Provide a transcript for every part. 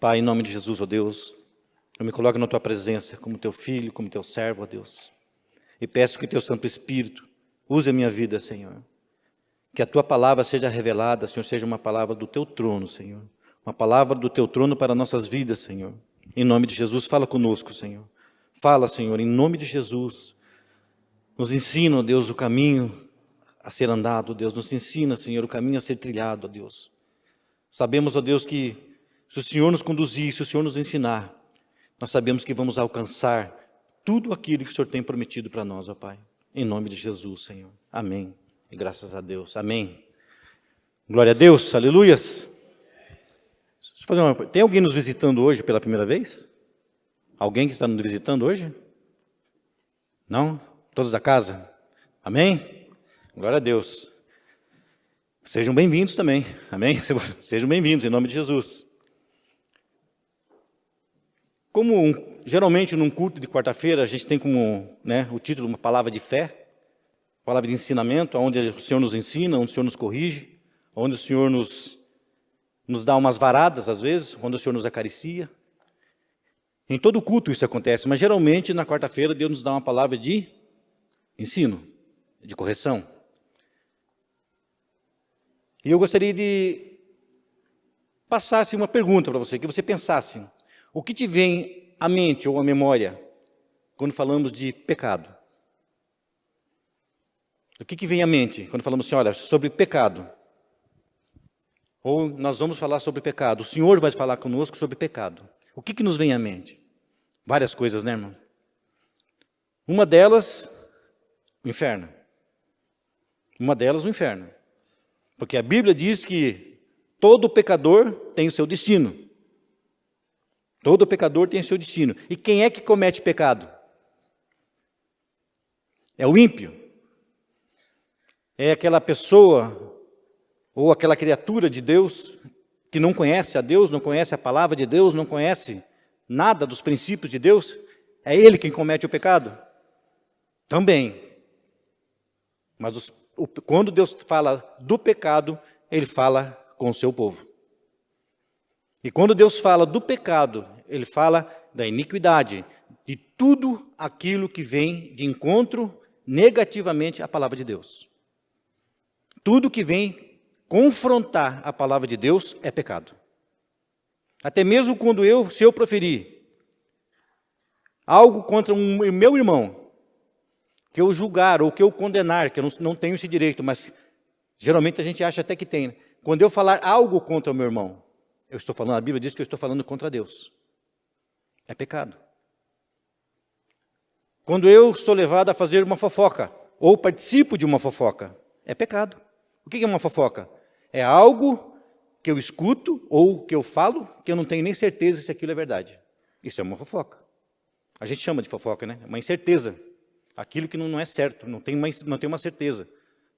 Pai, em nome de Jesus, ó Deus, eu me coloco na Tua presença como Teu filho, como Teu servo, ó Deus. E peço que Teu Santo Espírito use a minha vida, Senhor. Que a Tua palavra seja revelada, Senhor, seja uma palavra do Teu trono, Senhor. Uma palavra do Teu trono para nossas vidas, Senhor. Em nome de Jesus, fala conosco, Senhor. Fala, Senhor, em nome de Jesus. Nos ensina, ó Deus, o caminho a ser andado, ó Deus. Nos ensina, Senhor, o caminho a ser trilhado, ó Deus. Sabemos, ó Deus, que se o Senhor nos conduzir, se o Senhor nos ensinar, nós sabemos que vamos alcançar tudo aquilo que o Senhor tem prometido para nós, ó Pai. Em nome de Jesus, Senhor. Amém. E graças a Deus. Amém. Glória a Deus. Aleluias. Tem alguém nos visitando hoje pela primeira vez? Alguém que está nos visitando hoje? Não? Todos da casa? Amém? Glória a Deus. Sejam bem-vindos também. Amém? Sejam bem-vindos em nome de Jesus. Geralmente num culto de quarta-feira a gente tem como o título uma palavra de fé, palavra de ensinamento, onde o Senhor nos ensina, onde o Senhor nos corrige, onde o Senhor nos dá umas varadas às vezes, onde o Senhor nos acaricia. Em todo culto isso acontece, mas geralmente na quarta-feira Deus nos dá uma palavra de ensino, de correção. E eu gostaria de passar uma pergunta para você, que você pensasse. O que te vem à mente ou à memória quando falamos de pecado? O que vem à mente quando falamos assim, olha, sobre pecado? Ou nós vamos falar sobre pecado. O Senhor vai falar conosco sobre pecado. O que nos vem à mente? Várias coisas, né, irmão? Uma delas, o inferno. Uma delas, o inferno. Porque a Bíblia diz que todo pecador tem o seu destino. Todo pecador tem o seu destino. E quem é que comete pecado? É o ímpio. É aquela pessoa ou aquela criatura de Deus que não conhece a Deus, não conhece a palavra de Deus, não conhece nada dos princípios de Deus. É ele quem comete o pecado? Também. Mas quando Deus fala do pecado, Ele fala com o seu povo. E quando Deus fala do pecado, Ele fala da iniquidade, de tudo aquilo que vem de encontro negativamente à palavra de Deus. Tudo que vem confrontar a palavra de Deus é pecado. Até mesmo quando se eu proferir algo contra meu irmão, que eu julgar ou que eu condenar, que eu não tenho esse direito, mas geralmente a gente acha até que tem. Quando eu falar algo contra o meu irmão, eu estou falando, a Bíblia diz que eu estou falando contra Deus. É pecado. Quando eu sou levado a fazer uma fofoca, ou participo de uma fofoca, é pecado. O que é uma fofoca? É algo que eu escuto ou que eu falo que eu não tenho nem certeza se aquilo é verdade. Isso é uma fofoca. A gente chama de fofoca, né? Uma incerteza. Aquilo que não é certo, não tem uma certeza.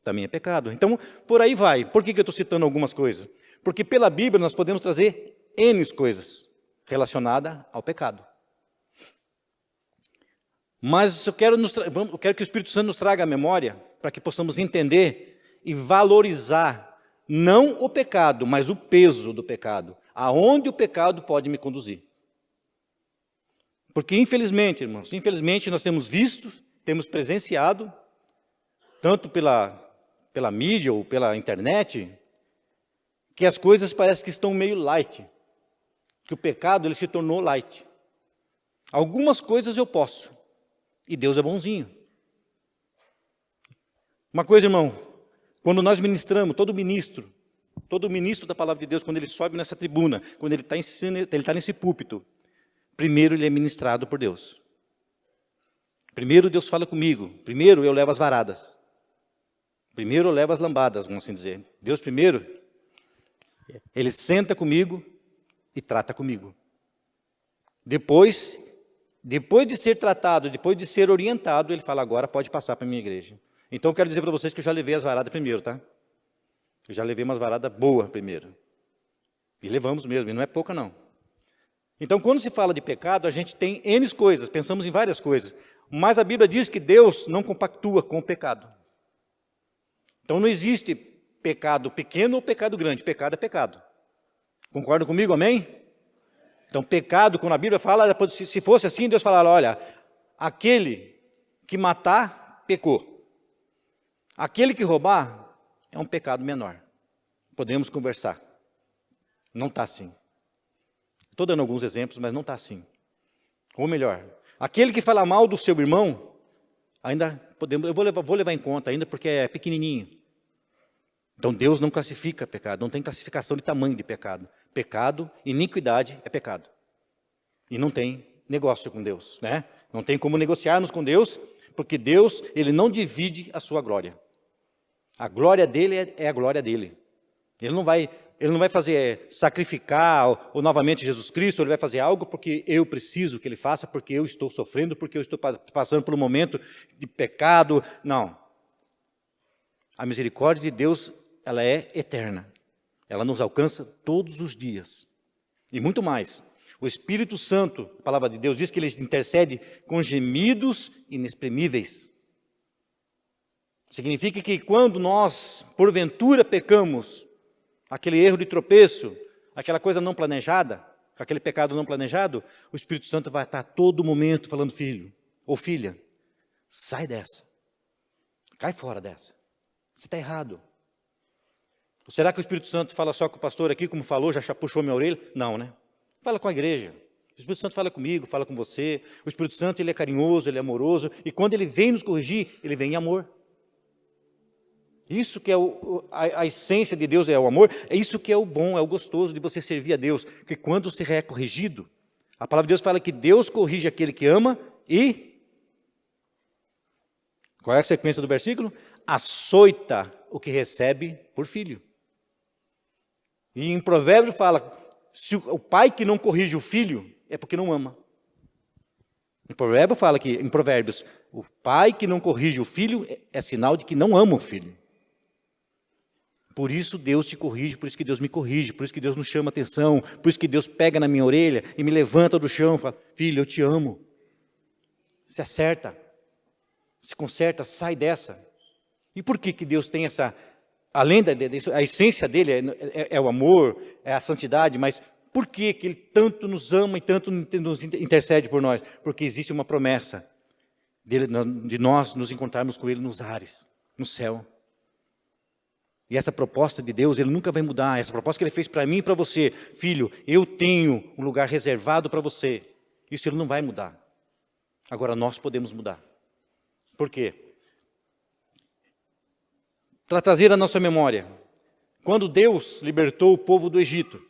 Também é pecado. Então, por aí vai. Por que eu estou citando algumas coisas? Porque pela Bíblia nós podemos trazer N coisas relacionadas ao pecado. Mas eu quero que o Espírito Santo nos traga a memória para que possamos entender e valorizar não o pecado, mas o peso do pecado. Aonde o pecado pode me conduzir. Porque infelizmente, irmãos, nós temos visto, temos presenciado, tanto pela mídia ou pela internet, que as coisas parecem que estão meio light, que o pecado ele se tornou light. Algumas coisas eu posso, e Deus é bonzinho. Uma coisa, irmão, quando nós ministramos, todo ministro da palavra de Deus, quando ele sobe nessa tribuna, quando ele está ensinando, ele está nesse púlpito, primeiro ele é ministrado por Deus. Primeiro Deus fala comigo, primeiro eu levo as varadas. Primeiro eu levo as lambadas, vamos assim dizer. Deus primeiro, Ele senta comigo e trata comigo. Depois de ser tratado, depois de ser orientado, Ele fala, agora pode passar para a minha igreja. Então eu quero dizer para vocês que eu já levei as varadas primeiro, tá? Eu já levei umas varadas boas primeiro. E levamos mesmo, e não é pouca não. Então quando se fala de pecado, a gente tem N coisas, pensamos em várias coisas. Mas a Bíblia diz que Deus não compactua com o pecado. Então não existe pecado pequeno ou pecado grande. Pecado é pecado. Concordam comigo, amém? Então, pecado, quando a Bíblia fala, se fosse assim, Deus falaria, olha, aquele que matar, pecou. Aquele que roubar, é um pecado menor. Podemos conversar. Não está assim. Estou dando alguns exemplos, mas não está assim. Ou melhor, aquele que fala mal do seu irmão, ainda podemos, eu vou levar em conta ainda porque é pequenininho. Então Deus não classifica pecado, não tem classificação de tamanho de pecado. Pecado, iniquidade é pecado. E não tem negócio com Deus, né? Não tem como negociarmos com Deus, porque Deus, Ele não divide a sua glória. A glória dele é a glória dele. Ele não vai sacrificar ou novamente Jesus Cristo, Ele vai fazer algo porque eu preciso que Ele faça, porque eu estou sofrendo, porque eu estou passando por um momento de pecado. Não. A misericórdia de Deus, ela é eterna. Ela nos alcança todos os dias. E muito mais. O Espírito Santo, a palavra de Deus diz que Ele intercede com gemidos inexprimíveis. Significa que quando nós, porventura, pecamos, aquele erro de tropeço, aquela coisa não planejada, aquele pecado não planejado, o Espírito Santo vai estar a todo momento falando, filho ou filha, sai dessa, cai fora dessa, você está errado. Ou será que o Espírito Santo fala só com o pastor aqui, como falou, já puxou minha orelha? Não, né? Fala com a igreja. O Espírito Santo fala comigo, fala com você. O Espírito Santo, ele é carinhoso, ele é amoroso, e quando ele vem nos corrigir, ele vem em amor. Isso que é a essência de Deus, é o amor, é isso que é o bom, é o gostoso de você servir a Deus, que quando você é corrigido, a palavra de Deus fala que Deus corrige aquele que ama e, qual é a sequência do versículo? Açoita o que recebe por filho. E em Provérbios fala, se o pai que não corrige o filho, é porque não ama. Em Provérbios, o pai que não corrige o filho é sinal de que não ama o filho. Por isso Deus te corrige, por isso que Deus me corrige, por isso que Deus nos chama atenção, por isso que Deus pega na minha orelha e me levanta do chão e fala, filho, eu te amo. Se acerta, se conserta, sai dessa. E por que Deus tem essa, além a essência dele é o amor, é a santidade, mas por que Ele tanto nos ama e tanto nos intercede por nós? Porque existe uma promessa de nós nos encontrarmos com Ele nos ares, no céu. E essa proposta de Deus, Ele nunca vai mudar. Essa proposta que Ele fez para mim e para você. Filho, eu tenho um lugar reservado para você. Isso Ele não vai mudar. Agora nós podemos mudar. Por quê? Para trazer a nossa memória. Quando Deus libertou o povo do Egito.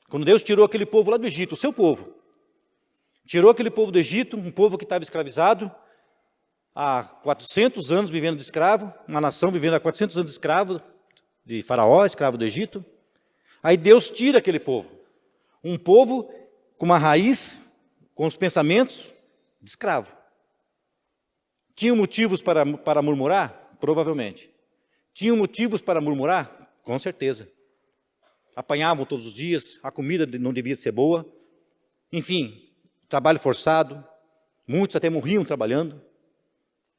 Quando Deus tirou aquele povo lá do Egito, o seu povo. Tirou aquele povo do Egito, um povo que estava escravizado. Há 400 anos vivendo de escravo, uma nação vivendo há 400 anos de escravo, de Faraó, escravo do Egito. Aí Deus tira aquele povo. Um povo com uma raiz, com os pensamentos de escravo. Tinham motivos para murmurar? Provavelmente. Tinham motivos para murmurar? Com certeza. Apanhavam todos os dias, a comida não devia ser boa. Enfim, trabalho forçado. Muitos até morriam trabalhando.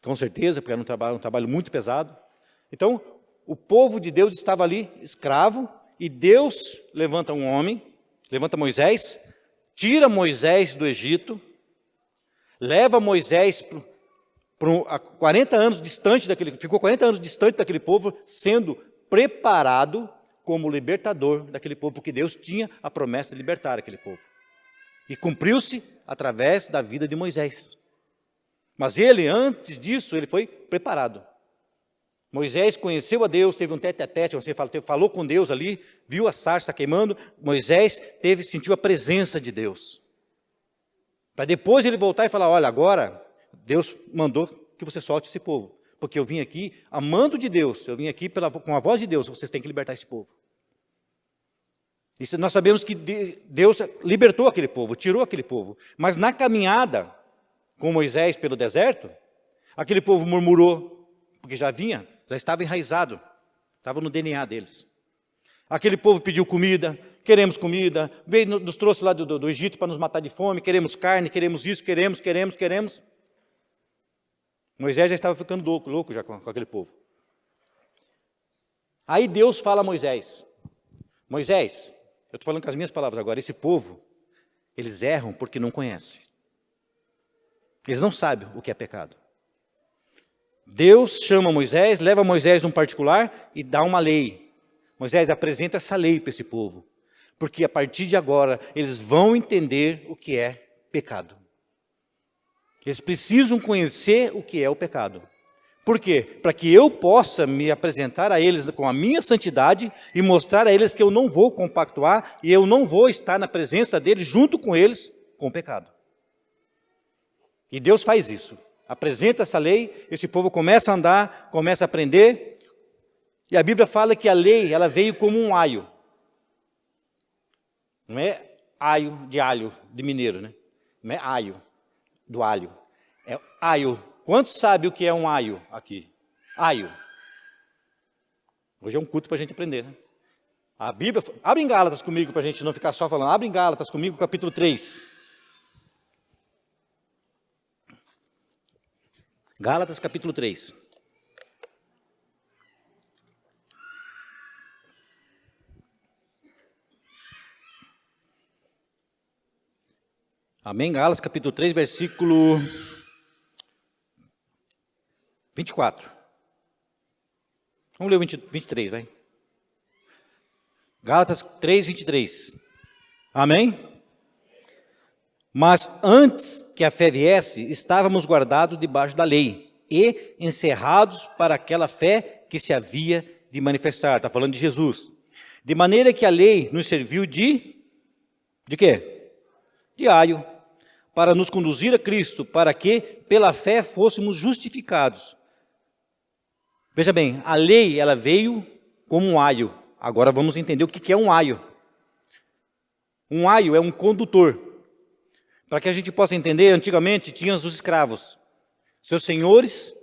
Com certeza, porque era um trabalho muito pesado. Então, o povo de Deus estava ali, escravo, e Deus levanta um homem, levanta Moisés, tira Moisés do Egito, leva Moisés a 40 anos distante ficou 40 anos distante daquele povo, sendo preparado como libertador daquele povo, porque Deus tinha a promessa de libertar aquele povo. E cumpriu-se através da vida de Moisés. Mas ele, antes disso, ele foi preparado. Moisés conheceu a Deus, teve um tete-a-tete, você falou com Deus ali, viu a sarça queimando, Moisés sentiu a presença de Deus. Para depois ele voltar e falar, olha, agora Deus mandou que você solte esse povo, porque eu vim aqui amando de Deus, eu vim aqui com a voz de Deus, vocês têm que libertar esse povo. E nós sabemos que Deus libertou aquele povo, tirou aquele povo, mas na caminhada com Moisés pelo deserto, aquele povo murmurou, porque já estava enraizado, estava no DNA deles. Aquele povo pediu comida, queremos comida, nos trouxe lá do Egito para nos matar de fome, queremos carne, queremos isso, queremos. Moisés já estava ficando louco já com aquele povo. Aí Deus fala a Moisés, eu estou falando com as minhas palavras agora, esse povo Eles erram porque não conhecem. Eles não sabem o que é pecado. Deus chama Moisés, leva Moisés num particular e dá uma lei. Moisés apresenta essa lei para esse povo. Porque a partir de agora, eles vão entender o que é pecado. Eles precisam conhecer o que é o pecado. Por quê? Para que eu possa me apresentar a eles com a minha santidade e mostrar a eles que eu não vou compactuar e eu não vou estar na presença deles junto com eles com o pecado. E Deus faz isso. Apresenta essa lei, esse povo começa a andar, começa a aprender. E a Bíblia fala que a lei, ela veio como um aio. Não é aio de alho, de mineiro, né? Não é aio do alho. É aio. Quantos sabem o que é um aio aqui? Aio. Hoje é um culto para a gente aprender, né? A Bíblia... Abre em Gálatas comigo para a gente não ficar só falando. Abre em Gálatas comigo, capítulo 3. Gálatas, capítulo 3. Amém? Gálatas, capítulo 3, versículo 24. Vamos ler o 23, vai. Gálatas 3, 23. Amém? Mas antes que a fé viesse, estávamos guardados debaixo da lei e encerrados para aquela fé que se havia de manifestar. Está falando de Jesus. De maneira que a lei nos serviu de quê? De aio, para nos conduzir a Cristo, para que pela fé fôssemos justificados. Veja bem, a lei ela veio como um aio. Agora vamos entender o que é um aio. Um aio é um condutor. Para que a gente possa entender, antigamente tinham os escravos. Seus senhores,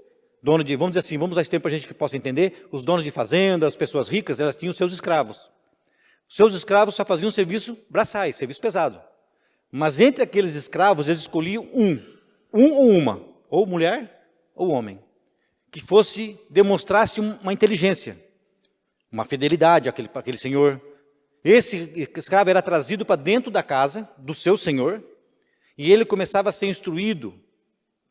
dono de, vamos dizer assim, vamos dar esse tempo para a gente que possa entender, os donos de fazenda, as pessoas ricas, elas tinham seus escravos. Seus escravos só faziam serviço braçais, serviço pesado. Mas entre aqueles escravos, eles escolhiam um ou uma, ou mulher ou homem, que demonstrasse uma inteligência, uma fidelidade àquele senhor. Esse escravo era trazido para dentro da casa do seu senhor, e ele começava a ser instruído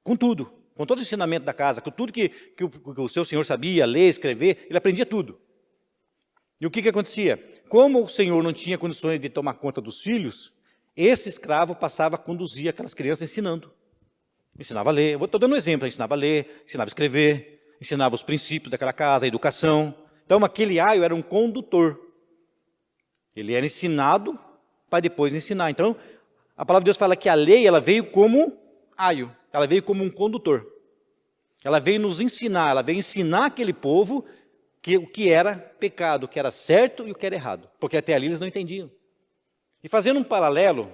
com tudo, com todo o ensinamento da casa, com tudo que o seu senhor sabia, ler, escrever, ele aprendia tudo. E o que acontecia? Como o senhor não tinha condições de tomar conta dos filhos, esse escravo passava a conduzir aquelas crianças ensinando. Ensinava a ler, estou dando um exemplo, ensinava a ler, ensinava a escrever, ensinava os princípios daquela casa, a educação. Então aquele aio era um condutor. Ele era ensinado para depois ensinar. Então, a palavra de Deus fala que a lei ela veio como aio, ela veio como um condutor. Ela veio nos ensinar, ela veio ensinar aquele povo o que era pecado, o que era certo e o que era errado. Porque até ali eles não entendiam. E fazendo um paralelo,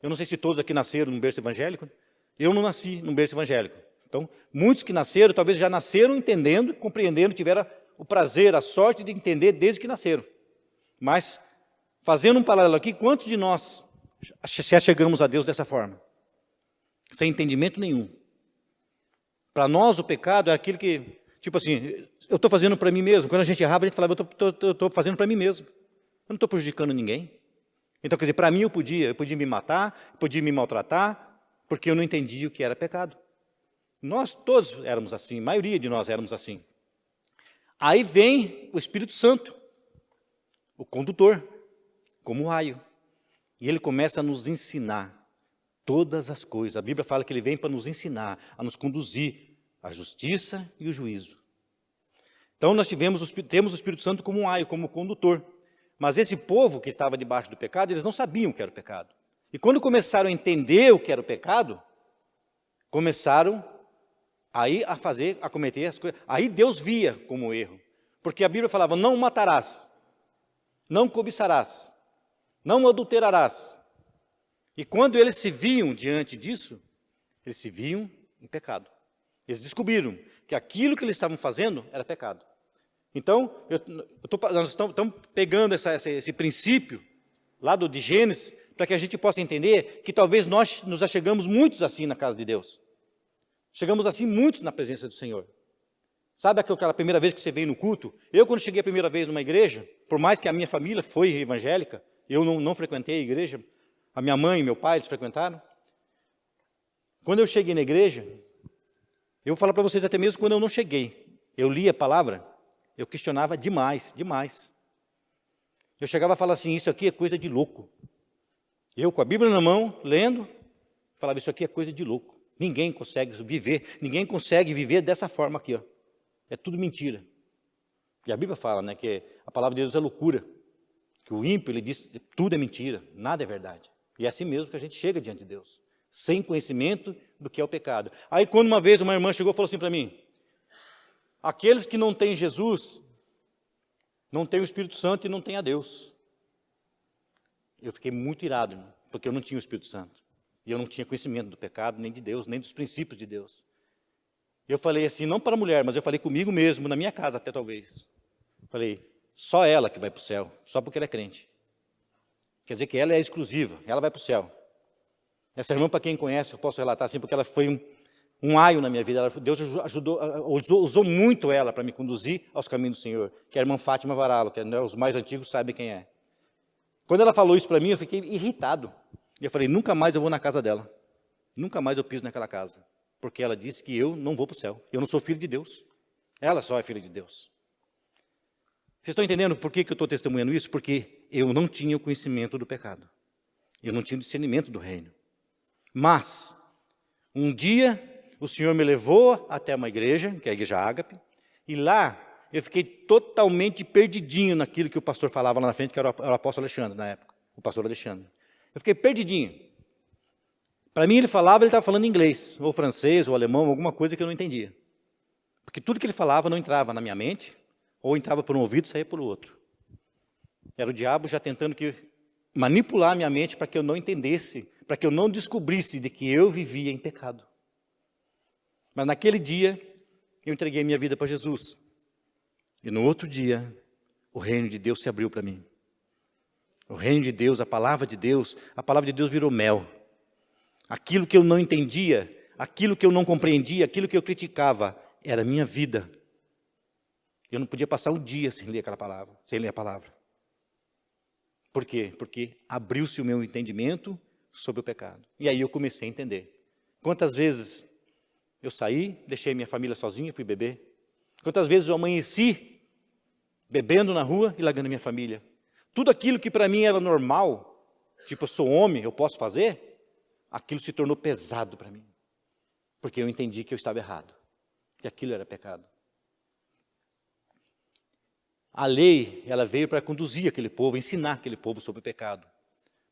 eu não sei se todos aqui nasceram num berço evangélico, eu não nasci num berço evangélico. Então, muitos que nasceram, talvez já nasceram entendendo, compreendendo, tiveram o prazer, a sorte de entender desde que nasceram. Mas, fazendo um paralelo aqui, quantos de nós se achegamos a Deus dessa forma? Sem entendimento nenhum. Para nós, o pecado é aquilo que, tipo assim, eu estou fazendo para mim mesmo. Quando a gente errava, a gente falava, eu estou fazendo para mim mesmo. Eu não estou prejudicando ninguém. Então, quer dizer, para mim eu podia me matar, podia me maltratar, porque eu não entendia o que era pecado. Nós todos éramos assim, a maioria de nós éramos assim. Aí vem o Espírito Santo, o condutor, como o aio. E ele começa a nos ensinar todas as coisas. A Bíblia fala que ele vem para nos ensinar, a nos conduzir à justiça e o juízo. Então nós temos o Espírito Santo como um aio, como condutor. Mas esse povo que estava debaixo do pecado, eles não sabiam o que era o pecado. E quando começaram a entender o que era o pecado, começaram aí a cometer as coisas. Aí Deus via como erro. Porque a Bíblia falava, não matarás, não cobiçarás, não adulterarás. E quando eles se viam diante disso, eles se viam em pecado. Eles descobriram que aquilo que eles estavam fazendo era pecado. Então, nós estamos pegando esse princípio lá de Gênesis, para que a gente possa entender que talvez nós nos achegamos muitos assim na casa de Deus. Chegamos assim muitos na presença do Senhor. Sabe aquela primeira vez que você veio no culto? Eu, quando cheguei a primeira vez numa igreja, por mais que a minha família foi evangélica, eu não frequentei a igreja, a minha mãe e meu pai, eles frequentaram. Quando eu cheguei na igreja, eu vou falar para vocês até mesmo quando eu não cheguei. Eu li a palavra, eu questionava demais, demais. Eu chegava a falar assim, isso aqui é coisa de louco. Eu com a Bíblia na mão, lendo, falava, isso aqui é coisa de louco. Ninguém consegue viver dessa forma aqui, ó. É tudo mentira. E a Bíblia fala, né, que a palavra de Deus é loucura. Que o ímpio, ele diz, tudo é mentira, nada é verdade. E é assim mesmo que a gente chega diante de Deus, sem conhecimento do que é o pecado. Aí quando uma vez uma irmã chegou e falou assim para mim, aqueles que não têm Jesus, não têm o Espírito Santo e não têm a Deus. Eu fiquei muito irado, irmão, porque eu não tinha o Espírito Santo. E eu não tinha conhecimento do pecado, nem de Deus, nem dos princípios de Deus. Eu falei assim, não para a mulher, mas eu falei comigo mesmo, na minha casa até talvez. Falei, só ela que vai para o céu, só porque ela é crente. Quer dizer que ela é exclusiva, ela vai para o céu. Essa irmã, para quem conhece, eu posso relatar assim, porque ela foi um aio na minha vida. Deus usou muito ela para me conduzir aos caminhos do Senhor, que é a irmã Fátima Varalo, que os mais antigos sabem quem é. Quando ela falou isso para mim, eu fiquei irritado. E eu falei, nunca mais eu vou na casa dela. Nunca mais eu piso naquela casa. Porque ela disse que eu não vou para o céu. Eu não sou filho de Deus. Ela só é filha de Deus. Vocês estão entendendo por que eu estou testemunhando isso? Porque eu não tinha o conhecimento do pecado. Eu não tinha o discernimento do reino. Mas, um dia, o Senhor me levou até uma igreja, que é a Igreja Ágape, e lá eu fiquei totalmente perdidinho naquilo que o pastor falava lá na frente, que era o apóstolo Alexandre, na época, o pastor Alexandre. Eu fiquei perdidinho. Para mim, ele estava falando inglês, ou francês, ou alemão, alguma coisa que eu não entendia. Porque tudo que ele falava não entrava na minha mente, ou entrava por um ouvido e saía por outro. Era o diabo já tentando manipular a minha mente para que eu não entendesse, para que eu não descobrisse de que eu vivia em pecado. Mas naquele dia, eu entreguei minha vida para Jesus. E no outro dia, o reino de Deus se abriu para mim. O reino de Deus, a palavra de Deus virou mel. Aquilo que eu não entendia, aquilo que eu não compreendia, aquilo que eu criticava, era a minha vida. Eu não podia passar um dia sem ler aquela palavra, sem ler a palavra. Por quê? Porque abriu-se o meu entendimento sobre o pecado. E aí eu comecei a entender. Quantas vezes eu saí, deixei minha família sozinha, fui beber. Quantas vezes eu amanheci bebendo na rua e largando minha família. Tudo aquilo que para mim era normal, tipo eu sou homem, eu posso fazer, aquilo se tornou pesado para mim. Porque eu entendi que eu estava errado, que aquilo era pecado. A lei, ela veio para conduzir aquele povo, ensinar aquele povo sobre o pecado.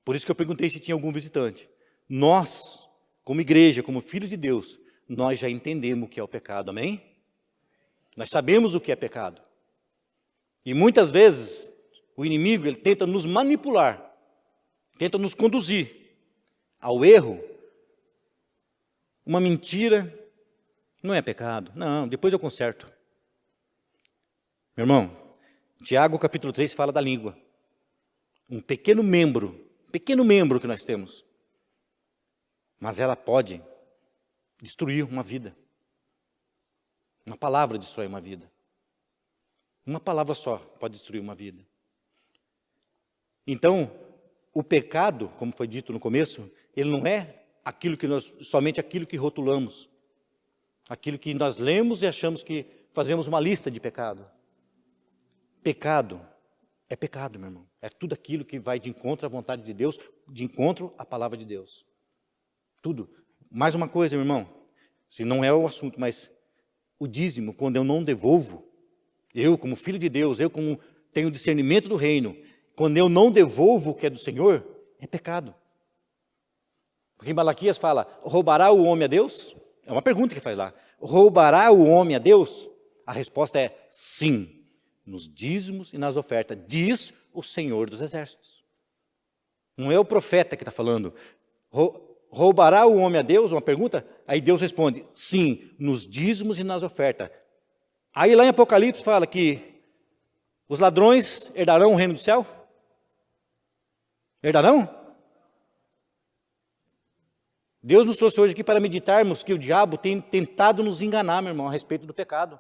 Por isso que eu perguntei se tinha algum visitante. Nós, como igreja, como filhos de Deus, nós já entendemos o que é o pecado, amém? Nós sabemos o que é pecado. E muitas vezes, o inimigo, ele tenta nos manipular, tenta nos conduzir ao erro. Uma mentira não é pecado. Não, depois eu conserto. Meu irmão, Tiago capítulo 3 fala da língua. Um pequeno membro que nós temos. Mas ela pode destruir uma vida. Uma palavra destrói uma vida. Uma palavra só pode destruir uma vida. Então, o pecado, como foi dito no começo, ele não é somente aquilo que rotulamos. Aquilo que nós lemos e achamos que fazemos uma lista de pecado. Pecado é pecado, meu irmão. É tudo aquilo que vai de encontro à vontade de Deus, de encontro à palavra de Deus. Tudo. Mais uma coisa, meu irmão, se não é o assunto, mas o dízimo, quando eu não devolvo, eu como filho de Deus, eu como tenho discernimento do reino, quando eu não devolvo o que é do Senhor, é pecado. Porque em Malaquias fala, roubará o homem a Deus? É uma pergunta que faz lá. Roubará o homem a Deus? A resposta é sim. Nos dízimos e nas ofertas, diz o Senhor dos Exércitos. Não é o profeta que está falando. Roubará o homem a Deus? Uma pergunta? Aí Deus responde, sim, nos dízimos e nas ofertas. Aí lá em Apocalipse fala que os ladrões herdarão o reino do céu? Herdarão? Deus nos trouxe hoje aqui para meditarmos que o diabo tem tentado nos enganar, meu irmão, a respeito do pecado.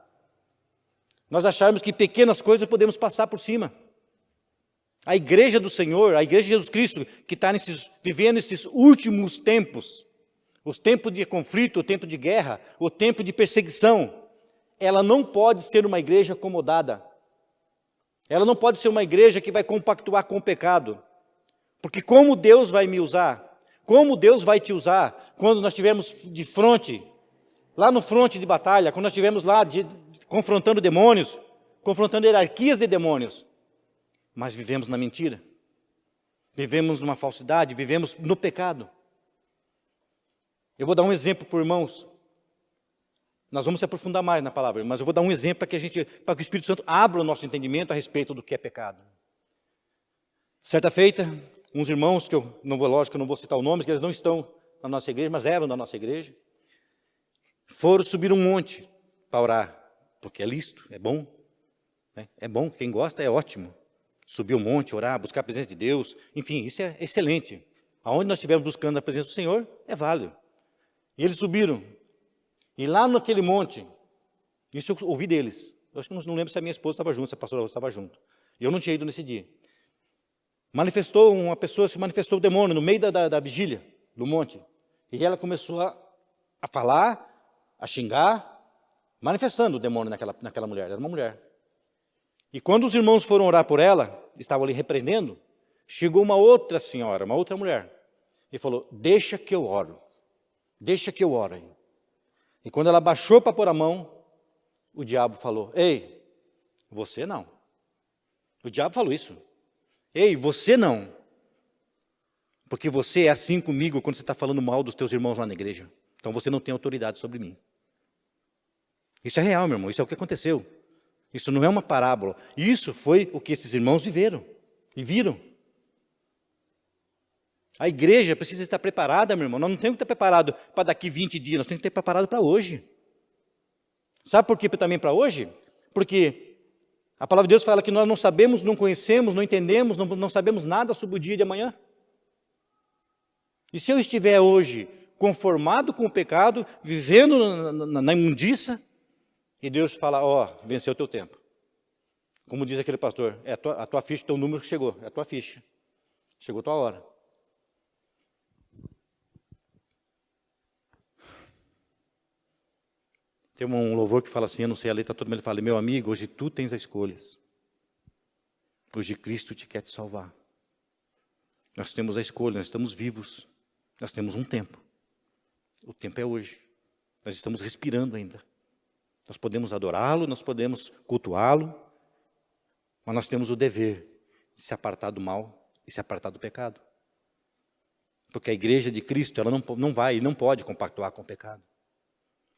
Nós acharmos que pequenas coisas podemos passar por cima. A igreja do Senhor, a igreja de Jesus Cristo, que está vivendo esses últimos tempos, os tempos de conflito, o tempo de guerra, o tempo de perseguição, ela não pode ser uma igreja acomodada. Ela não pode ser uma igreja que vai compactuar com o pecado. Porque como Deus vai me usar? Como Deus vai te usar quando nós estivermos de frente, lá no fronte de batalha, quando nós estivermos lá confrontando demônios, confrontando hierarquias de demônios, mas vivemos na mentira, vivemos numa falsidade, vivemos no pecado. Eu vou dar um exemplo para os irmãos. Nós vamos se aprofundar mais na palavra, mas eu vou dar um exemplo para que o Espírito Santo abra o nosso entendimento a respeito do que é pecado. Certa feita, uns irmãos, que eu não vou citar o nome, que eles não estão na nossa igreja, mas eram da nossa igreja, foram subir um monte para orar, porque é lícito, é bom, né? É bom, quem gosta é ótimo. Subir um monte, orar, buscar a presença de Deus, enfim, isso é excelente. Aonde nós estivermos buscando a presença do Senhor, é válido. E eles subiram, e lá naquele monte, isso eu ouvi deles, eu acho que não lembro se a minha esposa estava junto, se a pastora estava junto, eu não tinha ido nesse dia. Uma pessoa se manifestou o demônio no meio da vigília, do monte, e ela começou a falar, a xingar, manifestando o demônio naquela mulher, era uma mulher. E quando os irmãos foram orar por ela, estavam ali repreendendo, chegou uma outra senhora, uma outra mulher, e falou, deixa que eu oro. E quando ela baixou para pôr a mão, o diabo falou, ei, você não. O diabo falou isso. Ei, você não. Porque você é assim comigo quando você está falando mal dos teus irmãos lá na igreja. Então você não tem autoridade sobre mim. Isso é real, meu irmão, isso é o que aconteceu. Isso não é uma parábola. Isso foi o que esses irmãos viveram e viram. A igreja precisa estar preparada, meu irmão. Nós não temos que estar preparado para daqui 20 dias, nós temos que estar preparado para hoje. Sabe por que também para hoje? Porque a palavra de Deus fala que nós não sabemos, não conhecemos, não entendemos, não sabemos nada sobre o dia de amanhã. E se eu estiver hoje conformado com o pecado, vivendo na imundícia, e Deus fala, venceu o teu tempo. Como diz aquele pastor, é a tua ficha, teu número que chegou, é a tua ficha. Chegou a tua hora. Tem um louvor que fala assim, eu não sei a letra toda, mas ele fala, meu amigo, hoje tu tens as escolhas. Hoje Cristo te quer te salvar. Nós temos a escolha, nós estamos vivos. Nós temos um tempo. O tempo é hoje. Nós estamos respirando ainda. Nós podemos adorá-lo, nós podemos cultuá-lo, mas nós temos o dever de se apartar do mal e se apartar do pecado. Porque a igreja de Cristo, ela não vai e não pode compactuar com o pecado.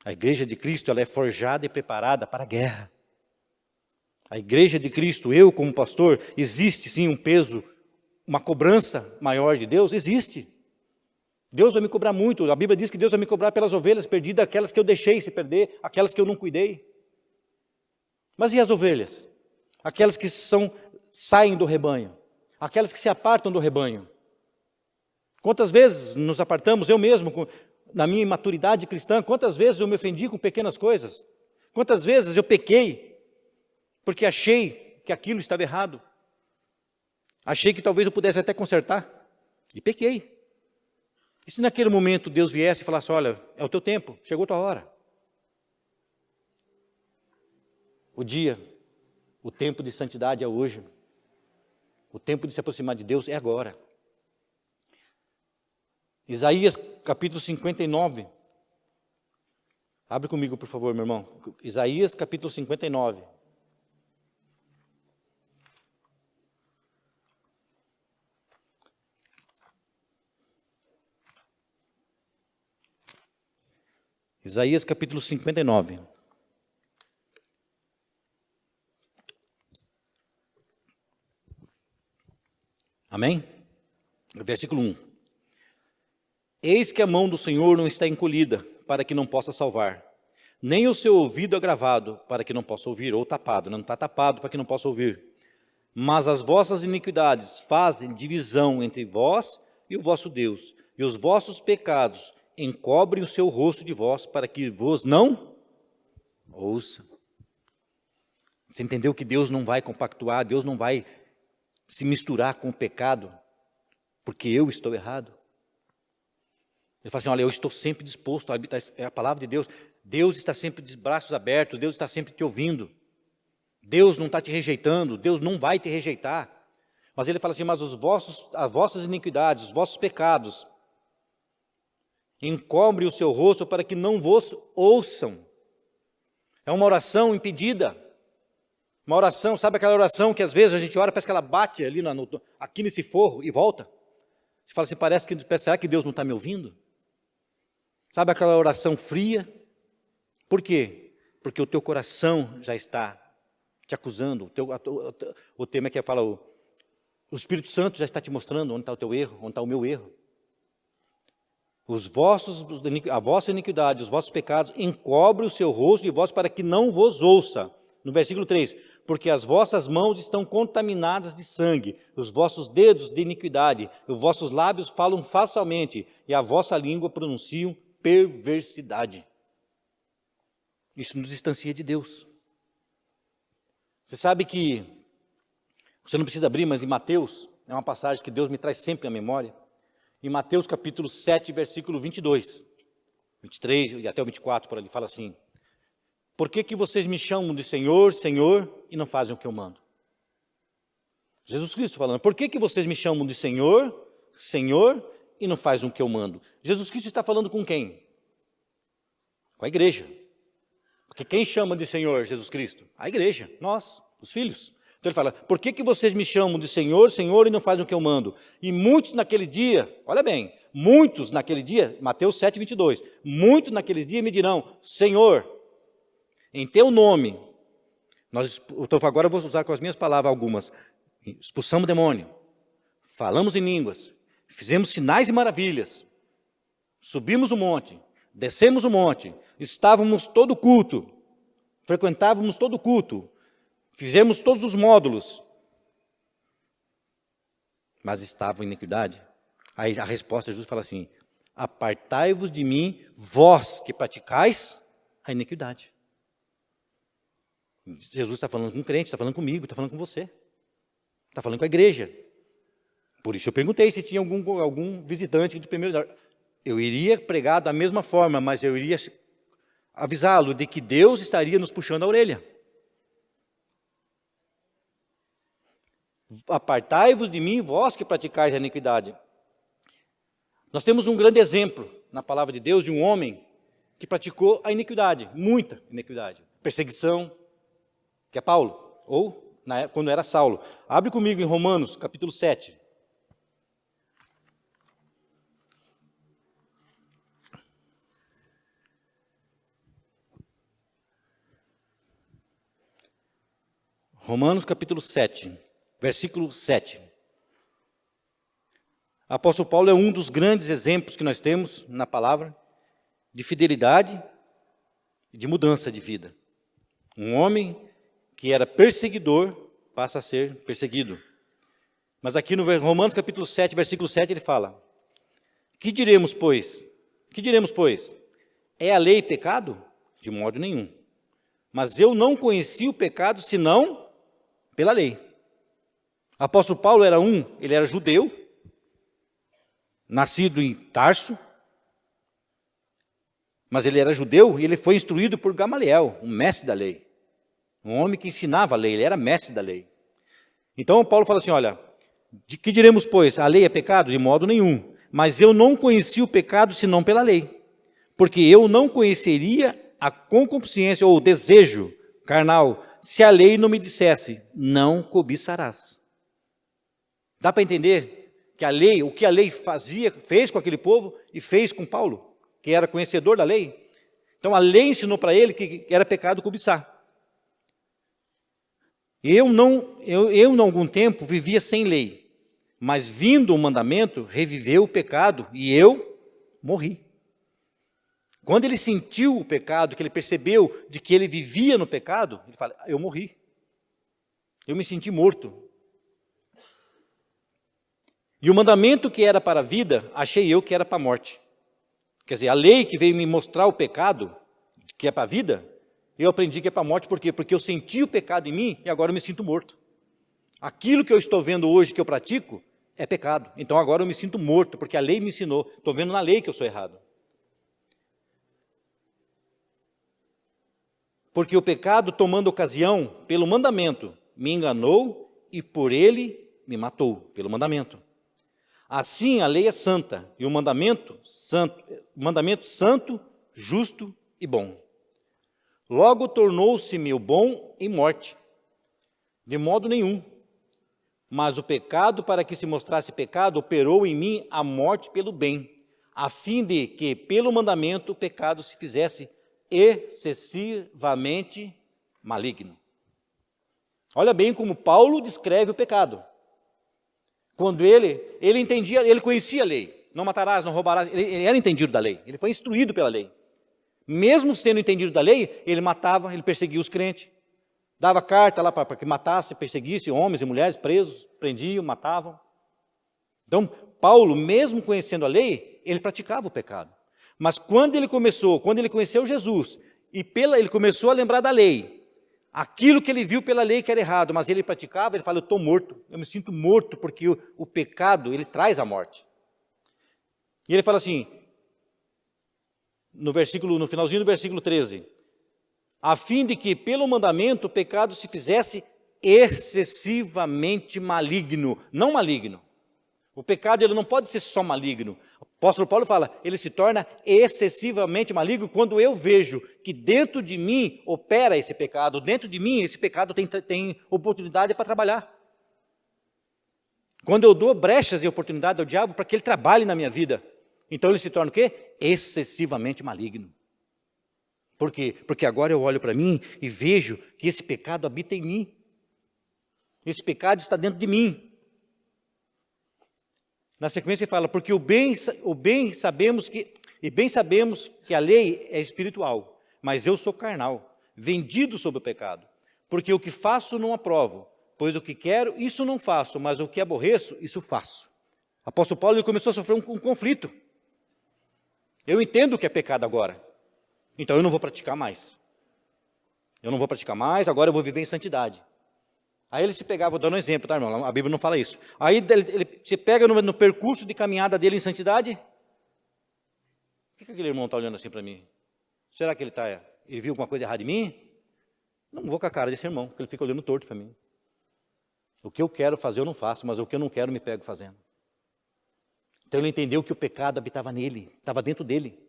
A igreja de Cristo, ela é forjada e preparada para a guerra. A igreja de Cristo, eu como pastor, existe sim um peso, uma cobrança maior de Deus? Existe. Deus vai me cobrar muito. A Bíblia diz que Deus vai me cobrar pelas ovelhas perdidas, aquelas que eu deixei se perder, aquelas que eu não cuidei. Mas e as ovelhas? Aquelas que saem do rebanho, aquelas que se apartam do rebanho. Quantas vezes nos apartamos, eu mesmo, na minha imaturidade cristã, quantas vezes eu me ofendi com pequenas coisas? Quantas vezes eu pequei porque achei que aquilo estava errado? Achei que talvez eu pudesse até consertar e pequei. E se naquele momento Deus viesse e falasse, olha, é o teu tempo, chegou a tua hora. O tempo de santidade é hoje. O tempo de se aproximar de Deus é agora. Isaías capítulo 59. Abre comigo, por favor, meu irmão. Isaías capítulo 59. Isaías capítulo 59. Amém? Versículo 1. Eis que a mão do Senhor não está encolhida, para que não possa salvar, nem o seu ouvido agravado, para que não possa ouvir, ou tapado, não está tapado para que não possa ouvir. Mas as vossas iniquidades fazem divisão entre vós e o vosso Deus, e os vossos pecados encobrem o seu rosto de vós, para que vos não ouça. Você entendeu que Deus não vai compactuar, Deus não vai se misturar com o pecado, porque eu estou errado. Ele fala assim, olha, eu estou sempre disposto a habitar, é a palavra de Deus. Deus está sempre de braços abertos, Deus está sempre te ouvindo. Deus não está te rejeitando, Deus não vai te rejeitar. Mas ele fala assim, mas as vossas iniquidades, os vossos pecados, encobre o seu rosto para que não vos ouçam. É uma oração impedida. Uma oração, sabe aquela oração que às vezes a gente ora, parece que ela bate ali aqui nesse forro e volta. Você fala assim, será que Deus não está me ouvindo? Sabe aquela oração fria? Por quê? Porque o teu coração já está te acusando. O tema que fala, o Espírito Santo já está te mostrando onde está o teu erro, onde está o meu erro. A vossa iniquidade, os vossos pecados, encobre o seu rosto de vós para que não vos ouça. No versículo 3, porque as vossas mãos estão contaminadas de sangue, os vossos dedos de iniquidade, os vossos lábios falam falsamente, e a vossa língua pronunciam perversidade. Isso nos distancia de Deus. Você sabe que, você não precisa abrir, mas em Mateus, é uma passagem que Deus me traz sempre à memória. Em Mateus capítulo 7, versículo 22, 23 e até o 24, por ali, fala assim, por que vocês me chamam de Senhor, Senhor, e não fazem o que eu mando? Jesus Cristo falando, por que vocês me chamam de Senhor, Senhor, e não fazem o que eu mando? Jesus Cristo está falando com quem? Com a igreja. Porque quem chama de Senhor Jesus Cristo? A igreja, nós, os filhos. Então ele fala, por que vocês me chamam de Senhor, Senhor, e não fazem o que eu mando? E muitos naquele dia, olha bem, muitos naquele dia, Mateus 7, 22, muitos naqueles dias me dirão, Senhor, em teu nome, então agora eu vou usar com as minhas palavras algumas, expulsamos demônio, falamos em línguas, fizemos sinais e maravilhas, subimos o monte, descemos o monte, estávamos todo culto, frequentávamos todo culto, fizemos todos os módulos, mas estava em iniquidade. Aí a resposta de Jesus fala assim, apartai-vos de mim, vós que praticais a iniquidade. Jesus está falando com o crente, está falando comigo, está falando com você, está falando com a igreja. Por isso eu perguntei se tinha algum visitante de primeiro. Eu iria pregar da mesma forma, mas eu iria avisá-lo de que Deus estaria nos puxando a orelha. Apartai-vos de mim, vós que praticais a iniquidade. Nós temos um grande exemplo na palavra de Deus de um homem que praticou a iniquidade, muita iniquidade, perseguição, que é Paulo, ou quando era Saulo. Abre comigo em Romanos, capítulo 7. Romanos, capítulo 7, versículo 7. O apóstolo Paulo é um dos grandes exemplos que nós temos na palavra de fidelidade e de mudança de vida. Um homem que era perseguidor passa a ser perseguido. Mas aqui no Romanos capítulo 7, versículo 7, ele fala, que diremos, pois? Que diremos, pois? É a lei pecado? De modo nenhum. Mas eu não conheci o pecado senão pela lei. O apóstolo Paulo ele era judeu, nascido em Tarso, mas ele era judeu e ele foi instruído por Gamaliel, um mestre da lei. Um homem que ensinava a lei, ele era mestre da lei. Então Paulo fala assim, olha, de que diremos, pois? A lei é pecado? De modo nenhum. Mas eu não conheci o pecado senão pela lei. Porque eu não conheceria a concupiscência ou o desejo carnal se a lei não me dissesse, não cobiçarás. Dá para entender que a lei, o que a lei fez com aquele povo e fez com Paulo, que era conhecedor da lei. Então a lei ensinou para ele que era pecado cobiçar. Eu, em algum tempo, vivia sem lei, mas vindo o mandamento, reviveu o pecado e eu morri. Quando ele sentiu o pecado, que ele percebeu de que ele vivia no pecado, ele fala, eu morri. Eu me senti morto. E o mandamento que era para a vida, achei eu que era para a morte. Quer dizer, a lei que veio me mostrar o pecado, que é para a vida, eu aprendi que é para a morte, por quê? Porque eu senti o pecado em mim e agora eu me sinto morto. Aquilo que eu estou vendo hoje, que eu pratico, é pecado. Então agora eu me sinto morto, porque a lei me ensinou. Estou vendo na lei que eu sou errado. Porque o pecado, tomando ocasião pelo mandamento, me enganou e por ele me matou, pelo mandamento. Assim a lei é santa e o mandamento santo, justo e bom. Logo tornou-se-me o bom em morte. De modo nenhum. Mas o pecado, para que se mostrasse pecado, operou em mim a morte pelo bem, a fim de que, pelo mandamento, o pecado se fizesse excessivamente maligno. Olha bem como Paulo descreve o pecado. Quando ele entendia, ele conhecia a lei. Não matarás, não roubarás. Ele era entendido da lei. Ele foi instruído pela lei. Mesmo sendo entendido da lei, ele matava, ele perseguia os crentes. Dava carta lá para que matasse, perseguisse homens e mulheres presos, prendiam, matavam. Então, Paulo, mesmo conhecendo a lei, ele praticava o pecado. Mas quando ele conheceu Jesus, ele começou a lembrar da lei, aquilo que ele viu pela lei que era errado, mas ele praticava, ele fala, eu estou morto, eu me sinto morto, porque o pecado, ele traz a morte. E ele fala assim, no finalzinho do versículo 13, a fim de que, pelo mandamento, o pecado se fizesse excessivamente maligno, não maligno. O pecado ele não pode ser só maligno. O apóstolo Paulo fala, ele se torna excessivamente maligno quando eu vejo que dentro de mim opera esse pecado, dentro de mim esse pecado tem oportunidade para trabalhar. Quando eu dou brechas e oportunidade ao diabo para que ele trabalhe na minha vida, então ele se torna o quê? Excessivamente maligno. Por quê? Porque agora eu olho para mim e vejo que esse pecado habita em mim. Esse pecado está dentro de mim. Na sequência ele fala, porque bem sabemos que a lei é espiritual, mas eu sou carnal, vendido sob o pecado. Porque o que faço não aprovo, pois o que quero, isso não faço, mas o que aborreço, isso faço. O apóstolo Paulo ele começou a sofrer um conflito. Eu entendo o que é pecado agora. Então eu não vou praticar mais. Agora eu vou viver em santidade. Aí ele se pegava, vou dar um exemplo, tá, irmão? A Bíblia não fala isso. Aí ele se pega no percurso de caminhada dele em santidade. Por que aquele irmão está olhando assim para mim? Será que ele viu alguma coisa errada em mim? Não vou com a cara desse irmão, porque ele fica olhando torto para mim. O que eu quero fazer eu não faço, mas o que eu não quero me pego fazendo. Então ele entendeu que o pecado habitava nele, estava dentro dele.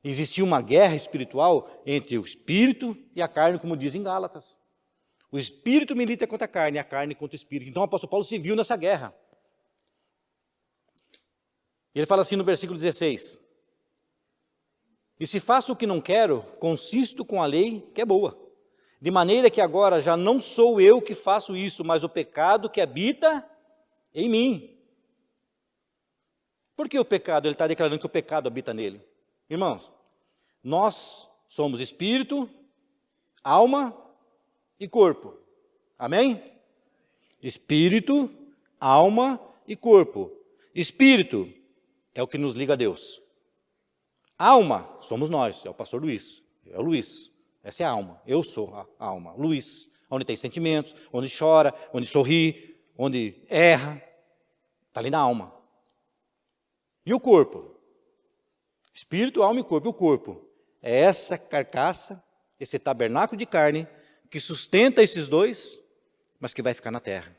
Existia uma guerra espiritual entre o espírito e a carne, como diz em Gálatas. O espírito milita contra a carne e a carne contra o espírito. Então o apóstolo Paulo se viu nessa guerra. Ele fala assim no versículo 16. E se faço o que não quero, consisto com a lei que é boa. De maneira que agora já não sou eu que faço isso, mas o pecado que habita em mim. Por que o pecado? Ele está declarando que o pecado habita nele. Irmãos, nós somos espírito, alma e corpo. Amém? Espírito, alma e corpo. Espírito é o que nos liga a Deus. Alma somos nós, é o pastor Luiz, é o Luiz. Essa é a alma, eu sou a alma. Luiz, onde tem sentimentos, onde chora, onde sorri, onde erra, está ali na alma. E o corpo? Espírito, alma e corpo. E o corpo é essa carcaça, esse tabernáculo de carne, que sustenta esses dois, mas que vai ficar na terra.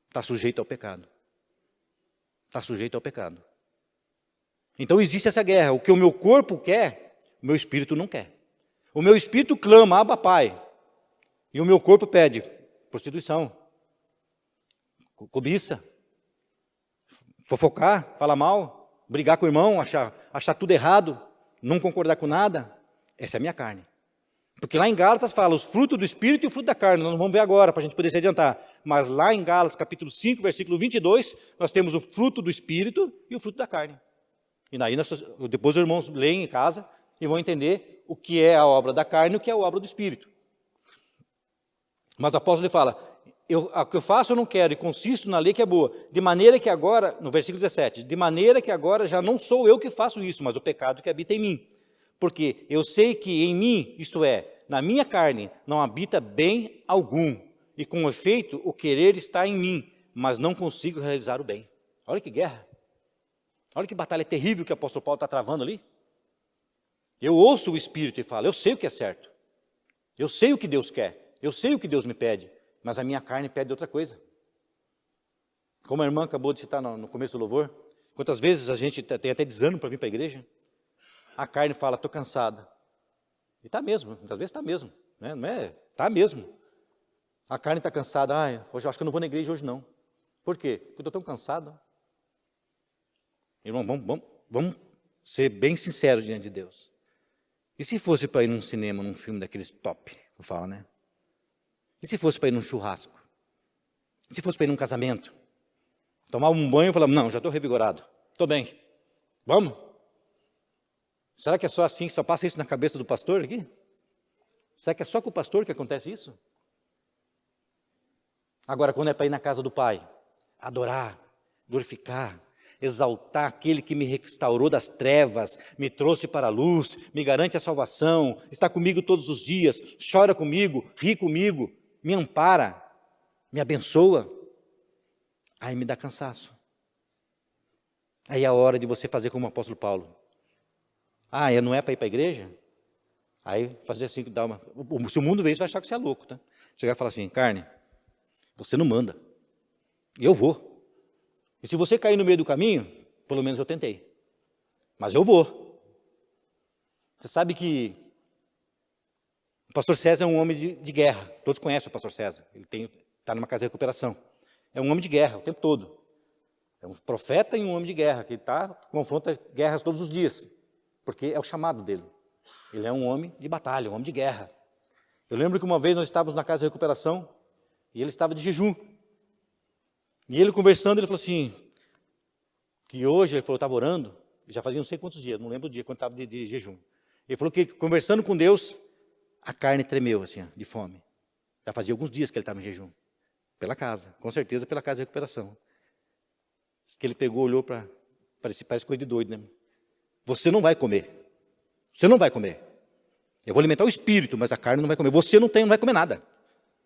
Está sujeito ao pecado. Está sujeito ao pecado. Então existe essa guerra. O que o meu corpo quer, o meu espírito não quer. O meu espírito clama, Abba, Pai. E o meu corpo pede prostituição, cobiça, fofocar, falar mal, brigar com o irmão, achar tudo errado, não concordar com nada. Essa é a minha carne. Porque lá em Gálatas fala os frutos do Espírito e o fruto da carne. Nós não vamos ver agora, para a gente poder se adiantar. Mas lá em Gálatas, capítulo 5, versículo 22, nós temos o fruto do Espírito e o fruto da carne. E daí depois os irmãos leem em casa e vão entender o que é a obra da carne e o que é a obra do Espírito. Mas o apóstolo ele fala, o que eu faço eu não quero, e consisto na lei que é boa. De maneira que agora, no versículo 17, de maneira que agora já não sou eu que faço isso, mas o pecado que habita em mim. Porque eu sei que em mim, isto é, na minha carne, não habita bem algum. e com efeito o querer está em mim, mas não consigo realizar o bem. Olha que guerra. Olha que batalha terrível que o apóstolo Paulo está travando ali. Eu ouço o Espírito e falo, eu sei o que é certo. Eu sei o que Deus quer. Eu sei o que Deus me pede. Mas a minha carne pede outra coisa. Como a irmã acabou de citar no começo do louvor, quantas vezes a gente tem até desânimo para vir para a igreja? A carne fala, estou cansada. E está mesmo, muitas vezes está mesmo. Né? Não é? Está mesmo. A carne está cansada. Hoje eu acho que eu não vou na igreja hoje não. Por quê? Porque eu estou tão cansado. Irmão, vamos ser bem sinceros diante de Deus. E se fosse para ir num cinema, num filme daqueles top, eu falo, né? E se fosse para ir num churrasco? E se fosse para ir num casamento? Tomar um banho e falar, não, já estou revigorado, estou bem. Vamos? Será que é só assim, que só passa isso na cabeça do pastor aqui? Será que é só com o pastor que acontece isso? Agora, quando é para ir na casa do Pai, adorar, glorificar, exaltar aquele que me restaurou das trevas, me trouxe para a luz, me garante a salvação, está comigo todos os dias, chora comigo, ri comigo, me ampara, me abençoa. Aí me dá cansaço. Aí é a hora de você fazer como o apóstolo Paulo. Não é para ir para a igreja? Aí fazer assim, se o mundo ver isso, vai achar que você é louco, tá? Chegar e falar assim, carne, você não manda, eu vou. E se você cair no meio do caminho, pelo menos eu tentei. Mas eu vou. Você sabe que o pastor César é um homem de guerra. Todos conhecem o pastor César. Ele está numa casa de recuperação. É um homem de guerra o tempo todo. É um profeta e um homem de guerra, que confronta guerras todos os dias. Porque é o chamado dele. Ele é um homem de batalha, um homem de guerra. Eu lembro que uma vez nós estávamos na casa de recuperação e ele estava de jejum. E ele conversando, ele falou assim, que hoje, ele falou, estava orando, já fazia não sei quantos dias, não lembro o dia, quando estava de jejum. Ele falou que conversando com Deus, a carne tremeu assim, de fome. Já fazia alguns dias que ele estava em jejum. Pela casa, com certeza pela casa de recuperação. Que ele pegou, olhou para, parece coisa de doido, né? Você não vai comer. Você não vai comer. Eu vou alimentar o espírito, mas a carne não vai comer. Você não vai comer nada.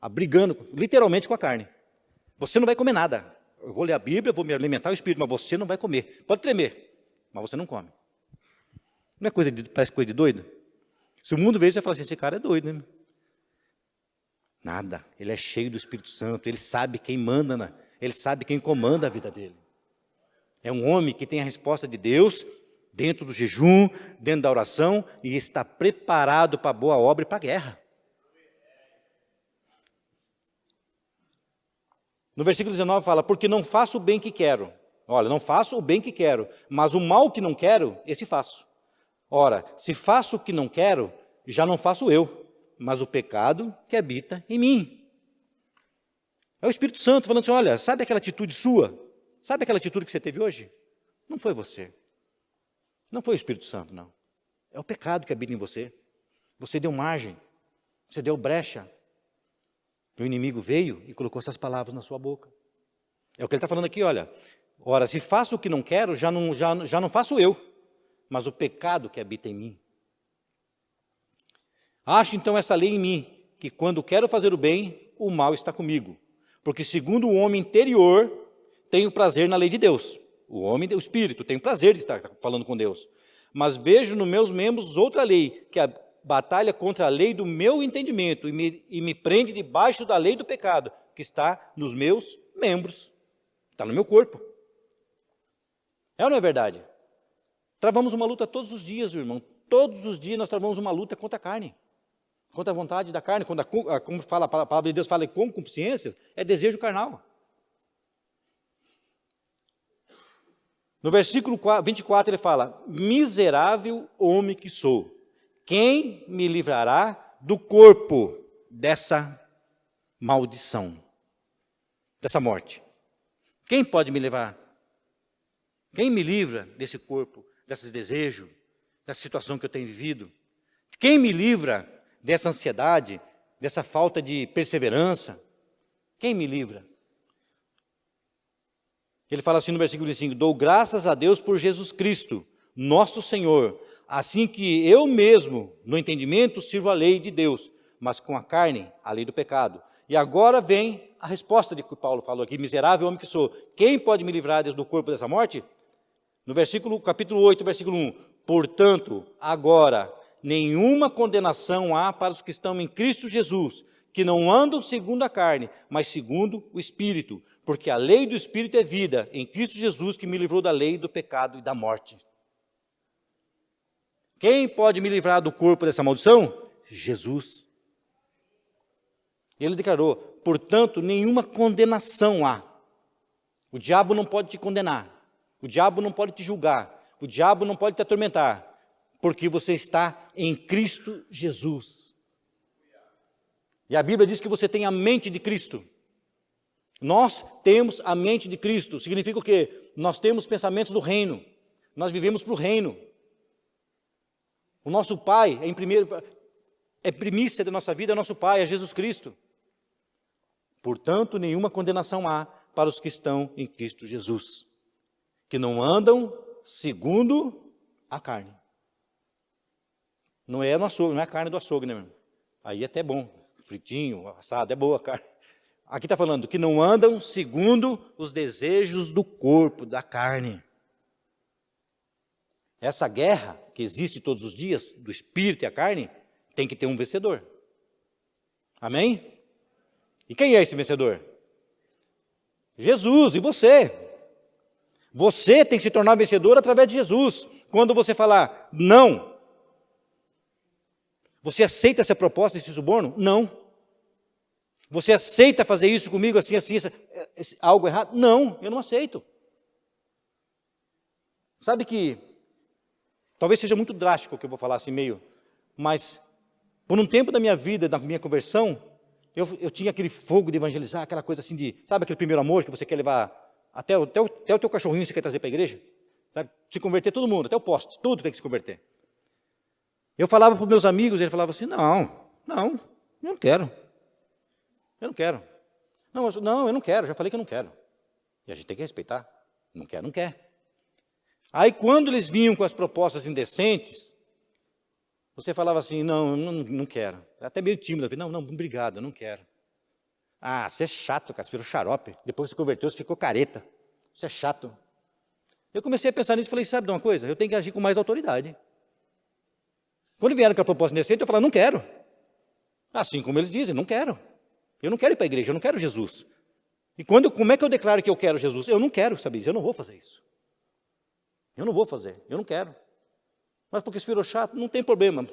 Brigando, literalmente, com a carne. Você não vai comer nada. Eu vou ler a Bíblia, vou me alimentar o espírito, mas você não vai comer. Pode tremer, mas você não come. Não é parece coisa de doido? Se o mundo vê isso, vai falar assim, esse cara é doido, né? Nada. Ele é cheio do Espírito Santo. Ele sabe quem manda, ele sabe quem comanda a vida dele. É um homem que tem a resposta de Deus dentro do jejum, dentro da oração, e está preparado para a boa obra e para a guerra. No versículo 19 fala, porque não faço o bem que quero. Olha, não faço o bem que quero, mas o mal que não quero, esse faço. Ora, se faço o que não quero, já não faço eu, mas o pecado que habita em mim. É o Espírito Santo falando assim, olha, sabe aquela atitude sua? Sabe aquela atitude que você teve hoje? Não foi você. Não foi o Espírito Santo, não. É o pecado que habita em você. Você deu margem, você deu brecha. O inimigo veio e colocou essas palavras na sua boca. É o que ele está falando aqui, olha. Ora, se faço o que não quero, já não faço eu, mas o pecado que habita em mim. Acho então essa lei em mim, que quando quero fazer o bem, o mal está comigo. Porque segundo o homem interior, tenho prazer na lei de Deus. O espírito, tem prazer de estar falando com Deus. Mas vejo nos meus membros outra lei, que é a batalha contra a lei do meu entendimento e me prende debaixo da lei do pecado, que está nos meus membros. Está no meu corpo. É ou não é verdade? Travamos uma luta todos os dias, irmão. Todos os dias nós travamos uma luta contra a carne. Contra a vontade da carne. Como fala, a palavra de Deus fala com concupiscência, é desejo carnal. No versículo 24 ele fala, miserável homem que sou, quem me livrará do corpo dessa maldição, dessa morte? Quem pode me levar? Quem me livra desse corpo, desses desejos, dessa situação que eu tenho vivido? Quem me livra dessa ansiedade, dessa falta de perseverança? Quem me livra? Ele fala assim no versículo 25, dou graças a Deus por Jesus Cristo, nosso Senhor, assim que eu mesmo, no entendimento, sirvo a lei de Deus, mas com a carne, a lei do pecado. E agora vem a resposta de que Paulo falou aqui, miserável homem que sou, quem pode me livrar do corpo dessa morte? No capítulo 8, versículo 1, portanto, agora, nenhuma condenação há para os que estão em Cristo Jesus, que não andam segundo a carne, mas segundo o Espírito, porque a lei do Espírito é vida, em Cristo Jesus, que me livrou da lei do pecado e da morte. Quem pode me livrar do corpo dessa maldição? Jesus. Ele declarou, portanto, nenhuma condenação há. O diabo não pode te condenar, o diabo não pode te julgar, o diabo não pode te atormentar, porque você está em Cristo Jesus. E a Bíblia diz que você tem a mente de Cristo. Nós temos a mente de Cristo. Significa o quê? Nós temos pensamentos do reino. Nós vivemos para o reino. O nosso Pai é primícia da nossa vida, é nosso Pai, é Jesus Cristo. Portanto, nenhuma condenação há para os que estão em Cristo Jesus, que não andam segundo a carne. Não é no açougue, não é a carne do açougue, né, meu irmão? Aí é até bom, fritinho, assado, é boa a carne. Aqui está falando que não andam segundo os desejos do corpo, da carne. Essa guerra que existe todos os dias, do espírito e a carne, tem que ter um vencedor. Amém? E quem é esse vencedor? Jesus, e você. Você tem que se tornar vencedor através de Jesus. Quando você falar não, você aceita essa proposta, esse suborno? Não. Você aceita fazer isso comigo assim, algo errado? Não, eu não aceito. Sabe que, talvez seja muito drástico o que eu vou falar assim meio, mas por um tempo da minha vida, da minha conversão, eu tinha aquele fogo de evangelizar, aquela coisa assim de, sabe aquele primeiro amor que você quer levar, até o teu cachorrinho você quer trazer para a igreja? Sabe? Se converter todo mundo, até o poste, tudo tem que se converter. Eu falava para os meus amigos, ele falava assim, não, eu não quero. Eu não quero. Não, eu não quero, já falei que eu não quero. E a gente tem que respeitar. Não quer, não quer. Aí quando eles vinham com as propostas indecentes, você falava assim, não quero. Até meio tímido, não, obrigado, eu não quero. Ah, você é chato, cara, você virou xarope. Depois que você converteu, você ficou careta. Você é chato. Eu comecei a pensar nisso e falei, sabe de uma coisa? Eu tenho que agir com mais autoridade. Quando vieram com a proposta indecente, eu falava, não quero. Assim como eles dizem, não quero. Eu não quero ir para a igreja, eu não quero Jesus. E como é que eu declaro que eu quero Jesus? Eu não quero, sabe? Eu não vou fazer isso. Eu não vou fazer, eu não quero. Mas porque se virou chato, não tem problema.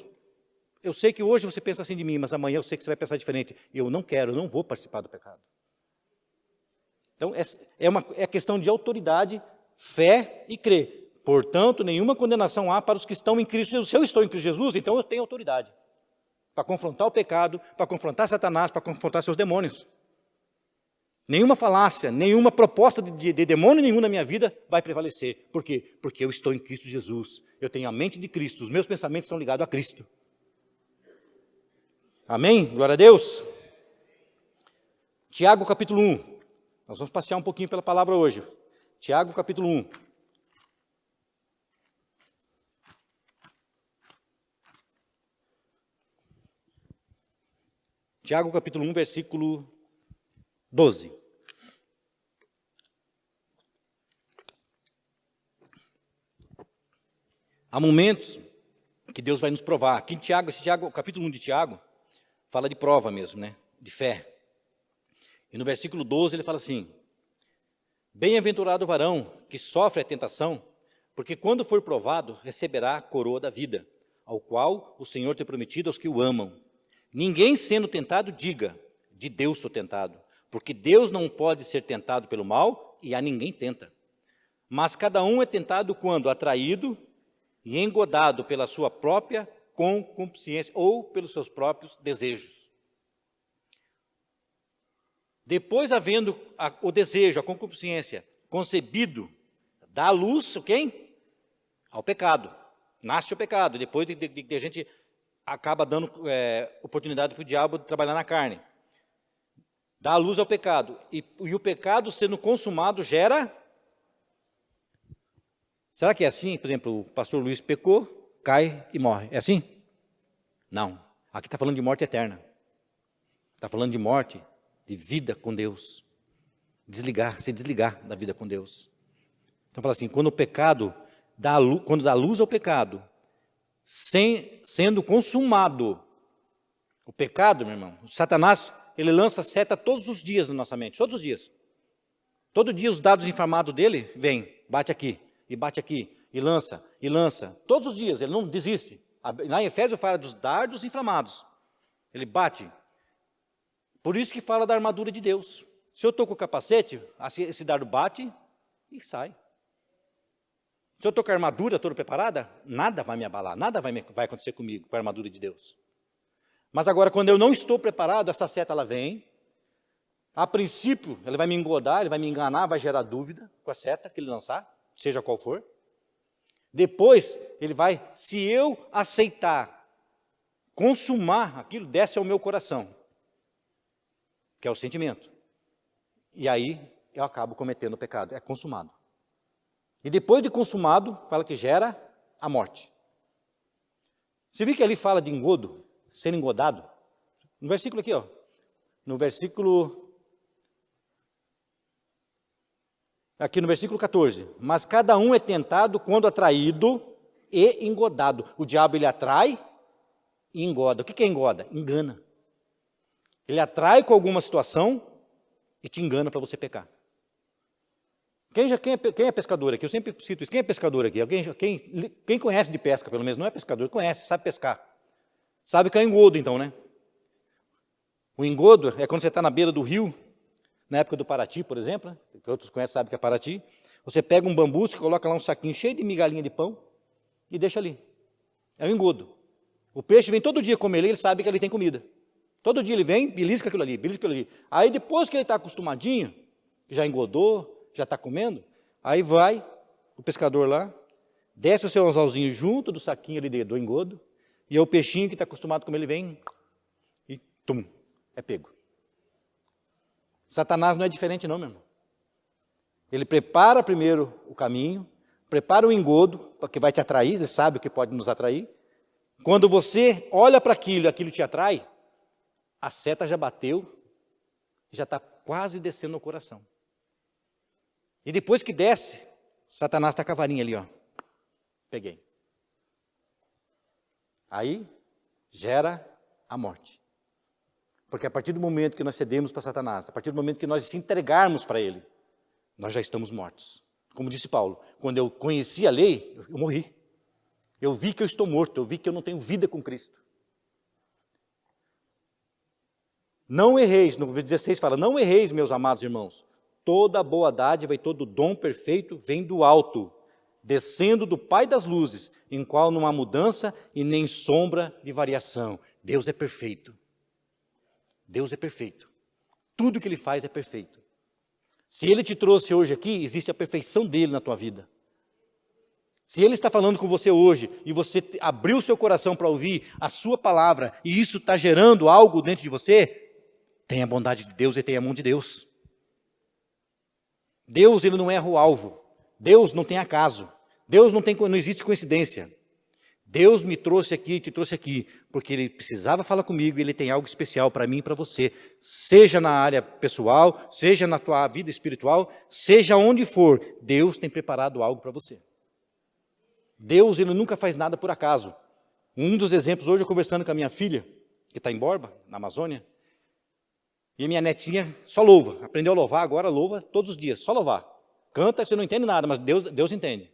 Eu sei que hoje você pensa assim de mim, mas amanhã eu sei que você vai pensar diferente. Eu não quero, eu não vou participar do pecado. Então, é questão de autoridade, fé e crer. Portanto, nenhuma condenação há para os que estão em Cristo Jesus. Se eu estou em Cristo Jesus, então eu tenho autoridade para confrontar o pecado, para confrontar Satanás, para confrontar seus demônios. Nenhuma falácia, nenhuma proposta de demônio nenhum na minha vida vai prevalecer. Por quê? Porque eu estou em Cristo Jesus. Eu tenho a mente de Cristo, os meus pensamentos estão ligados a Cristo. Amém? Glória a Deus. Tiago capítulo 1. Nós vamos passear um pouquinho pela palavra hoje. Tiago capítulo 1. Tiago capítulo 1, versículo 12. Há momentos que Deus vai nos provar. Aqui em Tiago, o capítulo 1 de Tiago, fala de prova mesmo, né? De fé. E no versículo 12 ele fala assim, bem-aventurado o varão que sofre a tentação, porque quando for provado, receberá a coroa da vida, ao qual o Senhor tem prometido aos que o amam. Ninguém sendo tentado diga, de Deus sou tentado, porque Deus não pode ser tentado pelo mal e a ninguém tenta. Mas cada um é tentado quando atraído e engodado pela sua própria concupiscência ou pelos seus próprios desejos. Depois, havendo o desejo, a concupiscência concebido, dá à luz, quem? Ao pecado. Nasce o pecado, depois de a gente acaba dando oportunidade para o diabo de trabalhar na carne. Dá à luz ao pecado. E o pecado sendo consumado gera... Será que é assim? Por exemplo, o pastor Luiz pecou, cai e morre. É assim? Não. Aqui está falando de morte eterna. Está falando de morte de vida com Deus. Se desligar da vida com Deus. Então fala assim, quando o pecado, quando dá luz ao pecado, sendo consumado, o pecado, meu irmão, Satanás, ele lança seta todos os dias na nossa mente, todos os dias. Todo dia os dados inflamados dele vêm, bate aqui, e lança, todos os dias, ele não desiste. Lá em Efésios fala dos dardos inflamados, ele bate. Por isso que fala da armadura de Deus. Se eu estou com o capacete, esse dardo bate e sai. Se eu estou com a armadura toda preparada, nada vai me abalar, nada vai acontecer comigo com a armadura de Deus. Mas agora, quando eu não estou preparado, essa seta ela vem. A princípio, ele vai me engodar, ele vai me enganar, vai gerar dúvida com a seta que ele lançar, seja qual for. Depois, ele vai, se eu aceitar, consumar aquilo, desce ao meu coração, que é o sentimento. E aí, eu acabo cometendo o pecado, é consumado. E depois de consumado, fala que gera a morte. Você viu que ali fala de engodo, ser engodado? No versículo aqui, ó. No versículo... Aqui no versículo 14, mas cada um é tentado quando atraído e engodado. O diabo, ele atrai e engoda. O que é engoda? Engana. Ele atrai com alguma situação e te engana para você pecar. Quem é pescador aqui? Eu sempre cito isso. Quem é pescador aqui? Quem conhece de pesca, pelo menos, não é pescador, conhece, sabe pescar. Sabe que é engodo, então, né? O engodo é quando você está na beira do rio, na época do Paraty, por exemplo, que outros conhecem, sabem que é Paraty, você pega um bambu, você coloca lá um saquinho cheio de migalhinha de pão e deixa ali. É o engodo. O peixe vem todo dia comer ele sabe que ele tem comida. Todo dia ele vem, belisca aquilo ali, belisca aquilo ali. Aí depois que ele está acostumadinho, já engodou, já está comendo, aí vai o pescador lá, desce o seu anzolzinho junto do saquinho ali do engodo, e é o peixinho que está acostumado a comer, ele vem e tum, é pego. Satanás não é diferente não, meu irmão. Ele prepara primeiro o caminho, prepara o engodo, porque vai te atrair, ele sabe o que pode nos atrair. Quando você olha para aquilo e aquilo te atrai, a seta já bateu, já está quase descendo no coração. E depois que desce, Satanás está com a varinha ali, ó. Peguei. Aí, gera a morte. Porque a partir do momento que nós cedemos para Satanás, a partir do momento que nós se entregarmos para ele, nós já estamos mortos. Como disse Paulo, quando eu conheci a lei, eu morri. Eu vi que eu estou morto, eu vi que eu não tenho vida com Cristo. Não erreis, no versículo 16 fala, não erreis, meus amados irmãos. Toda boa dádiva e todo dom perfeito vem do alto, descendo do Pai das luzes, em qual não há mudança e nem sombra de variação. Deus é perfeito. Deus é perfeito. Tudo que Ele faz é perfeito. Se Ele te trouxe hoje aqui, existe a perfeição dEle na tua vida. Se Ele está falando com você hoje, e você abriu o seu coração para ouvir a sua palavra, e isso está gerando algo dentro de você, tenha a bondade de Deus e tenha a mão de Deus. Deus, Ele não erra o alvo. Deus não tem acaso. Deus não existe coincidência. Deus me trouxe aqui, te trouxe aqui, porque Ele precisava falar comigo e Ele tem algo especial para mim e para você. Seja na área pessoal, seja na tua vida espiritual, seja onde for, Deus tem preparado algo para você. Deus, Ele nunca faz nada por acaso. Um dos exemplos, hoje eu conversando com a minha filha, que está em Borba, na Amazônia, e a minha netinha só louva, aprendeu a louvar, agora louva todos os dias, só louvar. Canta, você não entende nada, mas Deus entende.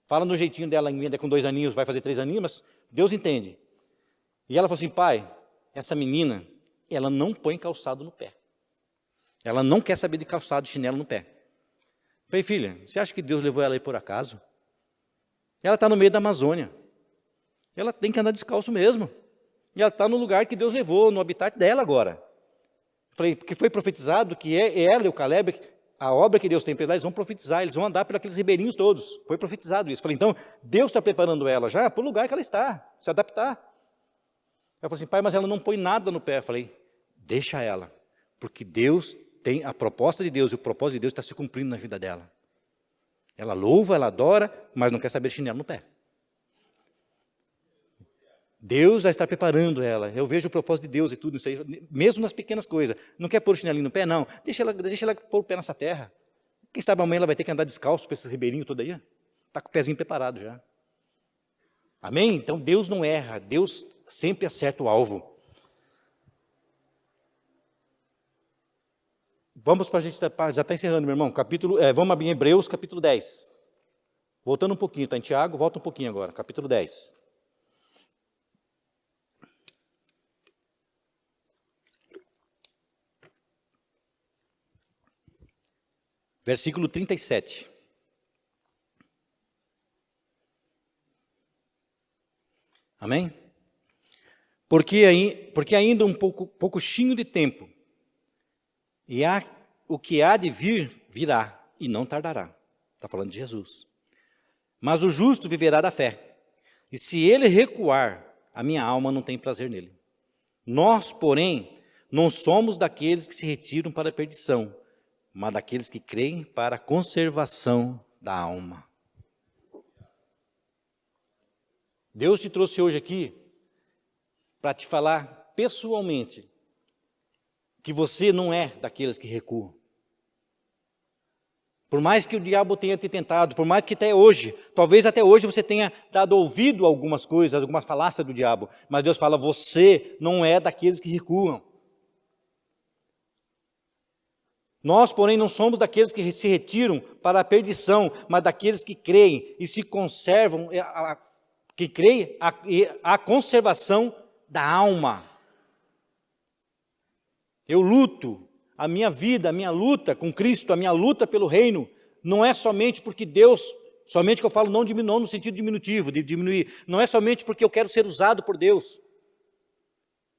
Fala no jeitinho dela, ainda com 2 aninhos, vai fazer 3 aninhos, mas Deus entende. E ela falou assim, pai, essa menina, ela não põe calçado no pé. Ela não quer saber de calçado, de chinelo no pé. Eu falei, filha, você acha que Deus levou ela aí por acaso? Ela está no meio da Amazônia. Ela tem que andar descalço mesmo. E ela está no lugar que Deus levou, no habitat dela agora. Eu falei, porque foi profetizado que ela e o Caleb, a obra que Deus tem para eles, eles vão profetizar, eles vão andar por aqueles ribeirinhos todos. Foi profetizado isso. Eu falei, então, Deus está preparando ela já para o lugar que ela está, se adaptar. Ela falou assim, pai, mas ela não põe nada no pé. Eu falei, deixa ela, porque Deus tem, a proposta de Deus e o propósito de Deus está se cumprindo na vida dela. Ela louva, ela adora, mas não quer saber de chinelo no pé. Deus já está preparando ela. Eu vejo o propósito de Deus e tudo isso aí, mesmo nas pequenas coisas. Não quer pôr o chinelinho no pé? Não. Deixa ela pôr o pé nessa terra. Quem sabe amanhã ela vai ter que andar descalço para esses ribeirinhos todo aí. Está com o pezinho preparado já. Amém? Então Deus não erra. Deus sempre acerta o alvo. Vamos para a gente, já está encerrando, meu irmão. Vamos abrir em Hebreus, capítulo 10. Voltando um pouquinho, está em Tiago, volta um pouquinho agora, capítulo 10. Versículo 37. Amém? Porque ainda um pouquinho de tempo, e o que há de vir, virá, e não tardará. Está falando de Jesus. Mas o justo viverá da fé. E se ele recuar, a minha alma não tem prazer nele. Nós, porém, não somos daqueles que se retiram para a perdição, mas daqueles que creem para a conservação da alma. Deus te trouxe hoje aqui para te falar pessoalmente que você não é daqueles que recuam. Por mais que o diabo tenha te tentado, por mais que até hoje, talvez até hoje você tenha dado ouvido a algumas coisas, algumas falácias do diabo, mas Deus fala, você não é daqueles que recuam. Nós, porém, não somos daqueles que se retiram para a perdição, mas daqueles que creem e se conservam, que creem a conservação da alma. Eu luto. A minha vida, a minha luta com Cristo, a minha luta pelo reino, não é somente porque Deus, somente que eu falo não no sentido diminutivo, de diminuir, não é somente porque eu quero ser usado por Deus,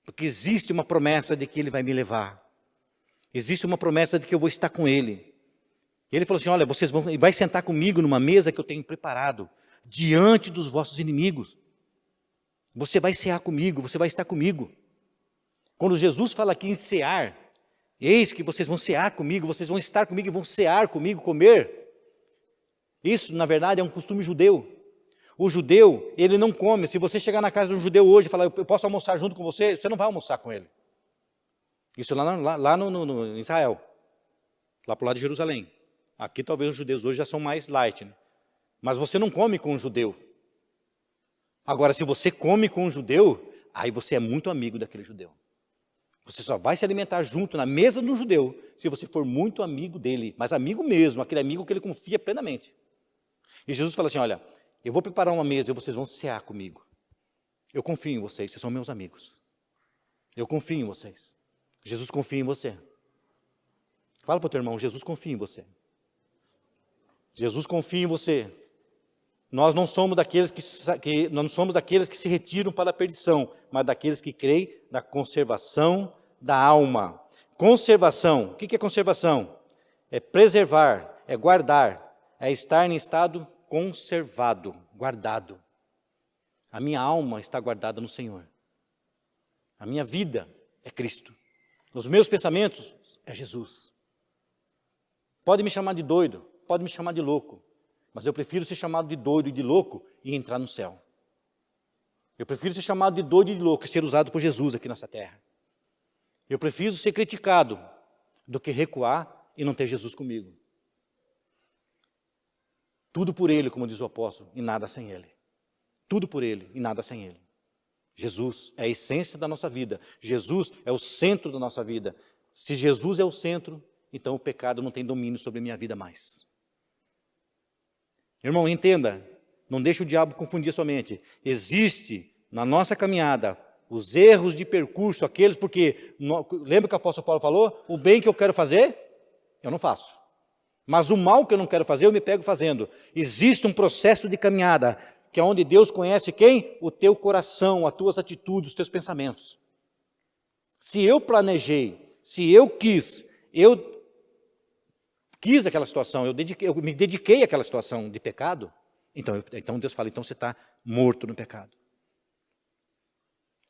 porque existe uma promessa de que Ele vai me levar, existe uma promessa de que eu vou estar com Ele. E Ele falou assim, olha, vai sentar comigo numa mesa que eu tenho preparado, diante dos vossos inimigos, você vai cear comigo, você vai estar comigo. Quando Jesus fala aqui em cear, eis que vocês vão cear comigo, vocês vão estar comigo e vão cear comigo, comer. Isso, na verdade, é um costume judeu. O judeu, ele não come. Se você chegar na casa de um judeu hoje e falar, eu posso almoçar junto com você, você não vai almoçar com ele. Isso lá no Israel, lá para o lado de Jerusalém. Aqui talvez os judeus hoje já são mais light, né? Mas você não come com um judeu. Agora, se você come com um judeu, aí você é muito amigo daquele judeu. Você só vai se alimentar junto na mesa do judeu se você for muito amigo dele, mas amigo mesmo, aquele amigo que ele confia plenamente. E Jesus fala assim, olha, eu vou preparar uma mesa e vocês vão cear comigo. Eu confio em vocês são meus amigos. Eu confio em vocês. Jesus confia em você. Fala para o teu irmão, Jesus confia em você. Jesus confia em você. Nós não somos daqueles que se retiram para a perdição, mas daqueles que creem na conservação da alma. Conservação, o que é conservação? É preservar, é guardar, é estar em estado conservado, guardado. A minha alma está guardada no Senhor. A minha vida é Cristo. Os meus pensamentos é Jesus. Pode me chamar de doido, pode me chamar de louco. Mas eu prefiro ser chamado de doido e de louco e entrar no céu. Eu prefiro ser chamado de doido e de louco e ser usado por Jesus aqui nessa terra. Eu prefiro ser criticado do que recuar e não ter Jesus comigo. Tudo por Ele, como diz o apóstolo, e nada sem Ele. Tudo por Ele e nada sem Ele. Jesus é a essência da nossa vida. Jesus é o centro da nossa vida. Se Jesus é o centro, então o pecado não tem domínio sobre a minha vida mais. Irmão, entenda, não deixe o diabo confundir a sua mente. Existe na nossa caminhada os erros de percurso, aqueles porque, lembra que o apóstolo Paulo falou? O bem que eu quero fazer, eu não faço. Mas o mal que eu não quero fazer, eu me pego fazendo. Existe um processo de caminhada, que é onde Deus conhece quem? O teu coração, as tuas atitudes, os teus pensamentos. Se eu planejei, se eu quis aquela situação, eu me dediquei àquela situação de pecado, então Deus fala, então você está morto no pecado.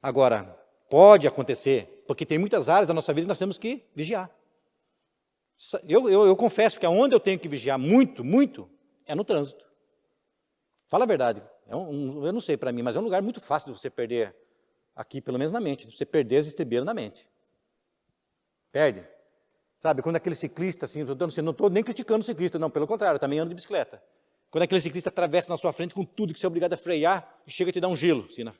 Agora, pode acontecer, porque tem muitas áreas da nossa vida que nós temos que vigiar. Eu confesso que aonde eu tenho que vigiar muito, muito, é no trânsito. Fala a verdade. Eu não sei para mim, mas é um lugar muito fácil de você perder aqui, pelo menos na mente. De você perder as estribeiras na mente. Perde. Sabe, quando aquele ciclista, assim, não estou nem criticando o ciclista, não, pelo contrário, eu também ando de bicicleta. Quando aquele ciclista atravessa na sua frente com tudo que você é obrigado a frear e chega a te dar um gelo. Assim, né?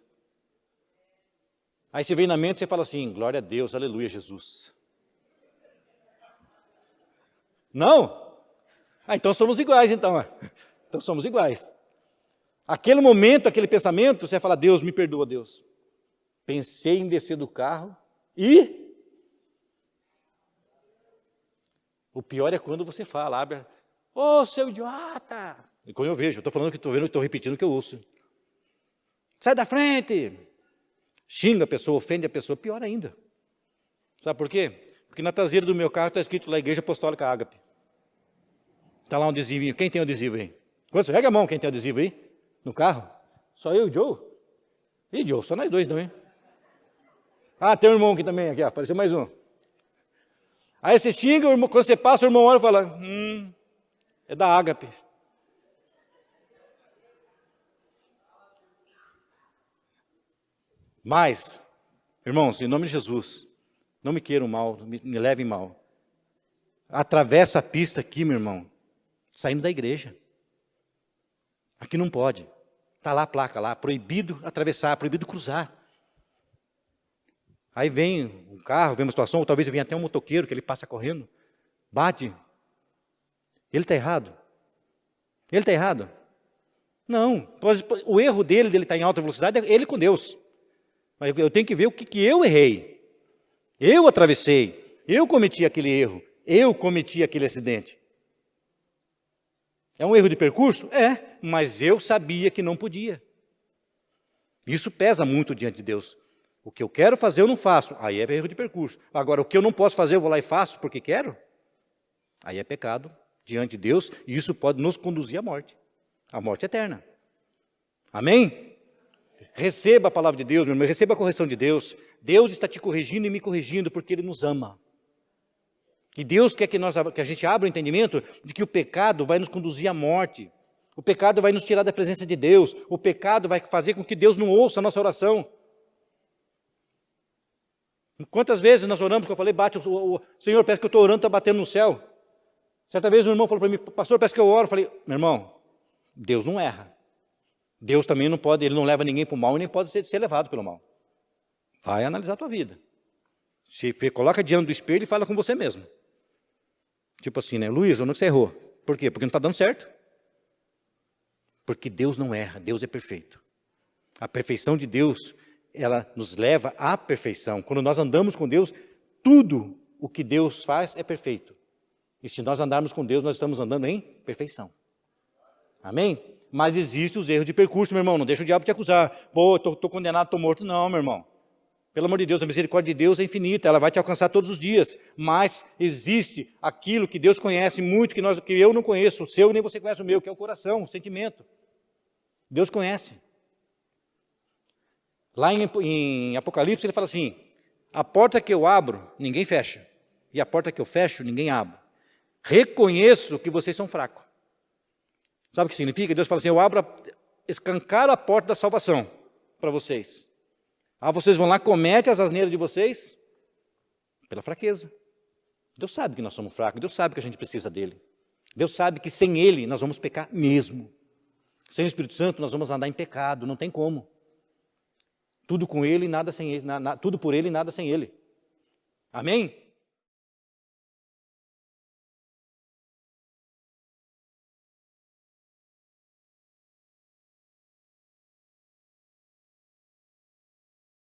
Aí você vem na mente e você fala assim, glória a Deus, aleluia, Jesus. Não? Ah, então somos iguais, então. Então somos iguais. Aquele momento, aquele pensamento, você vai falar, Deus, me perdoa, Deus. Pensei em descer do carro e... O pior é quando você fala, abre, ô, seu idiota. E quando eu vejo, eu estou repetindo o que eu ouço. Sai da frente. Xinga a pessoa, ofende a pessoa, pior ainda. Sabe por quê? Porque na traseira do meu carro está escrito lá, Igreja Apostólica Ágape. Está lá um adesivinho. Quem tem o adesivo aí? Quantos? Rega a mão, quem tem o adesivo aí? No carro? Só eu e o Joe? E Joe, só nós dois também. Ah, tem um irmão aqui também, aqui, ó, apareceu mais um. Aí você xinga, quando você passa, o irmão olha e fala, é da Ágape. Mas, irmãos, em nome de Jesus, não me queiram mal, me levem mal. Atravessa a pista aqui, meu irmão, saindo da igreja. Aqui não pode. Está lá a placa lá, proibido atravessar, proibido cruzar. Aí vem um carro, vem uma situação, ou talvez venha até um motoqueiro que ele passa correndo, bate. Ele está errado? Ele está errado? Não. O erro dele estar em alta velocidade é ele com Deus. Mas eu tenho que ver o que eu errei. Eu atravessei, eu cometi aquele erro, eu cometi aquele acidente. É um erro de percurso? É, mas eu sabia que não podia. Isso pesa muito diante de Deus. O que eu quero fazer, eu não faço. Aí é erro de percurso. Agora, o que eu não posso fazer, eu vou lá e faço porque quero. Aí é pecado diante de Deus. E isso pode nos conduzir à morte. À morte eterna. Amém? Receba a palavra de Deus, meu irmão. Receba a correção de Deus. Deus está te corrigindo e me corrigindo porque Ele nos ama. E Deus quer que a gente abra o entendimento de que o pecado vai nos conduzir à morte. O pecado vai nos tirar da presença de Deus. O pecado vai fazer com que Deus não ouça a nossa oração. Quantas vezes nós oramos, que eu falei, bate, o Senhor, parece que eu estou orando, está batendo no céu. Certa vez um irmão falou para mim, pastor, parece que eu oro. Eu falei, meu irmão, Deus não erra. Deus também não pode, Ele não leva ninguém para o mal e nem pode ser levado pelo mal. Vai analisar a tua vida. Se coloca diante do espelho e fala com você mesmo. Tipo assim, né? Luiz, onde você errou? Por quê? Porque não está dando certo. Porque Deus não erra, Deus é perfeito. A perfeição de Deus, ela nos leva à perfeição. Quando nós andamos com Deus, tudo o que Deus faz é perfeito. E se nós andarmos com Deus, nós estamos andando em perfeição. Amém? Mas existem os erros de percurso, meu irmão. Não deixa o diabo te acusar. Pô, estou condenado, estou morto. Não, meu irmão. Pelo amor de Deus, a misericórdia de Deus é infinita, ela vai te alcançar todos os dias. Mas existe aquilo que Deus conhece muito, que eu não conheço, o seu nem você conhece o meu, que é o coração, o sentimento. Deus conhece. Lá em Apocalipse ele fala assim, a porta que eu abro, ninguém fecha. E a porta que eu fecho, ninguém abre. Reconheço que vocês são fracos. Sabe o que significa? Deus fala assim, eu escancaro a porta da salvação para vocês. Vocês vão lá, cometem as asneiras de vocês pela fraqueza. Deus sabe que nós somos fracos, Deus sabe que a gente precisa dEle. Deus sabe que sem Ele nós vamos pecar mesmo. Sem o Espírito Santo nós vamos andar em pecado, não tem como. Tudo com Ele e nada sem Ele, tudo por Ele e nada sem Ele. Amém?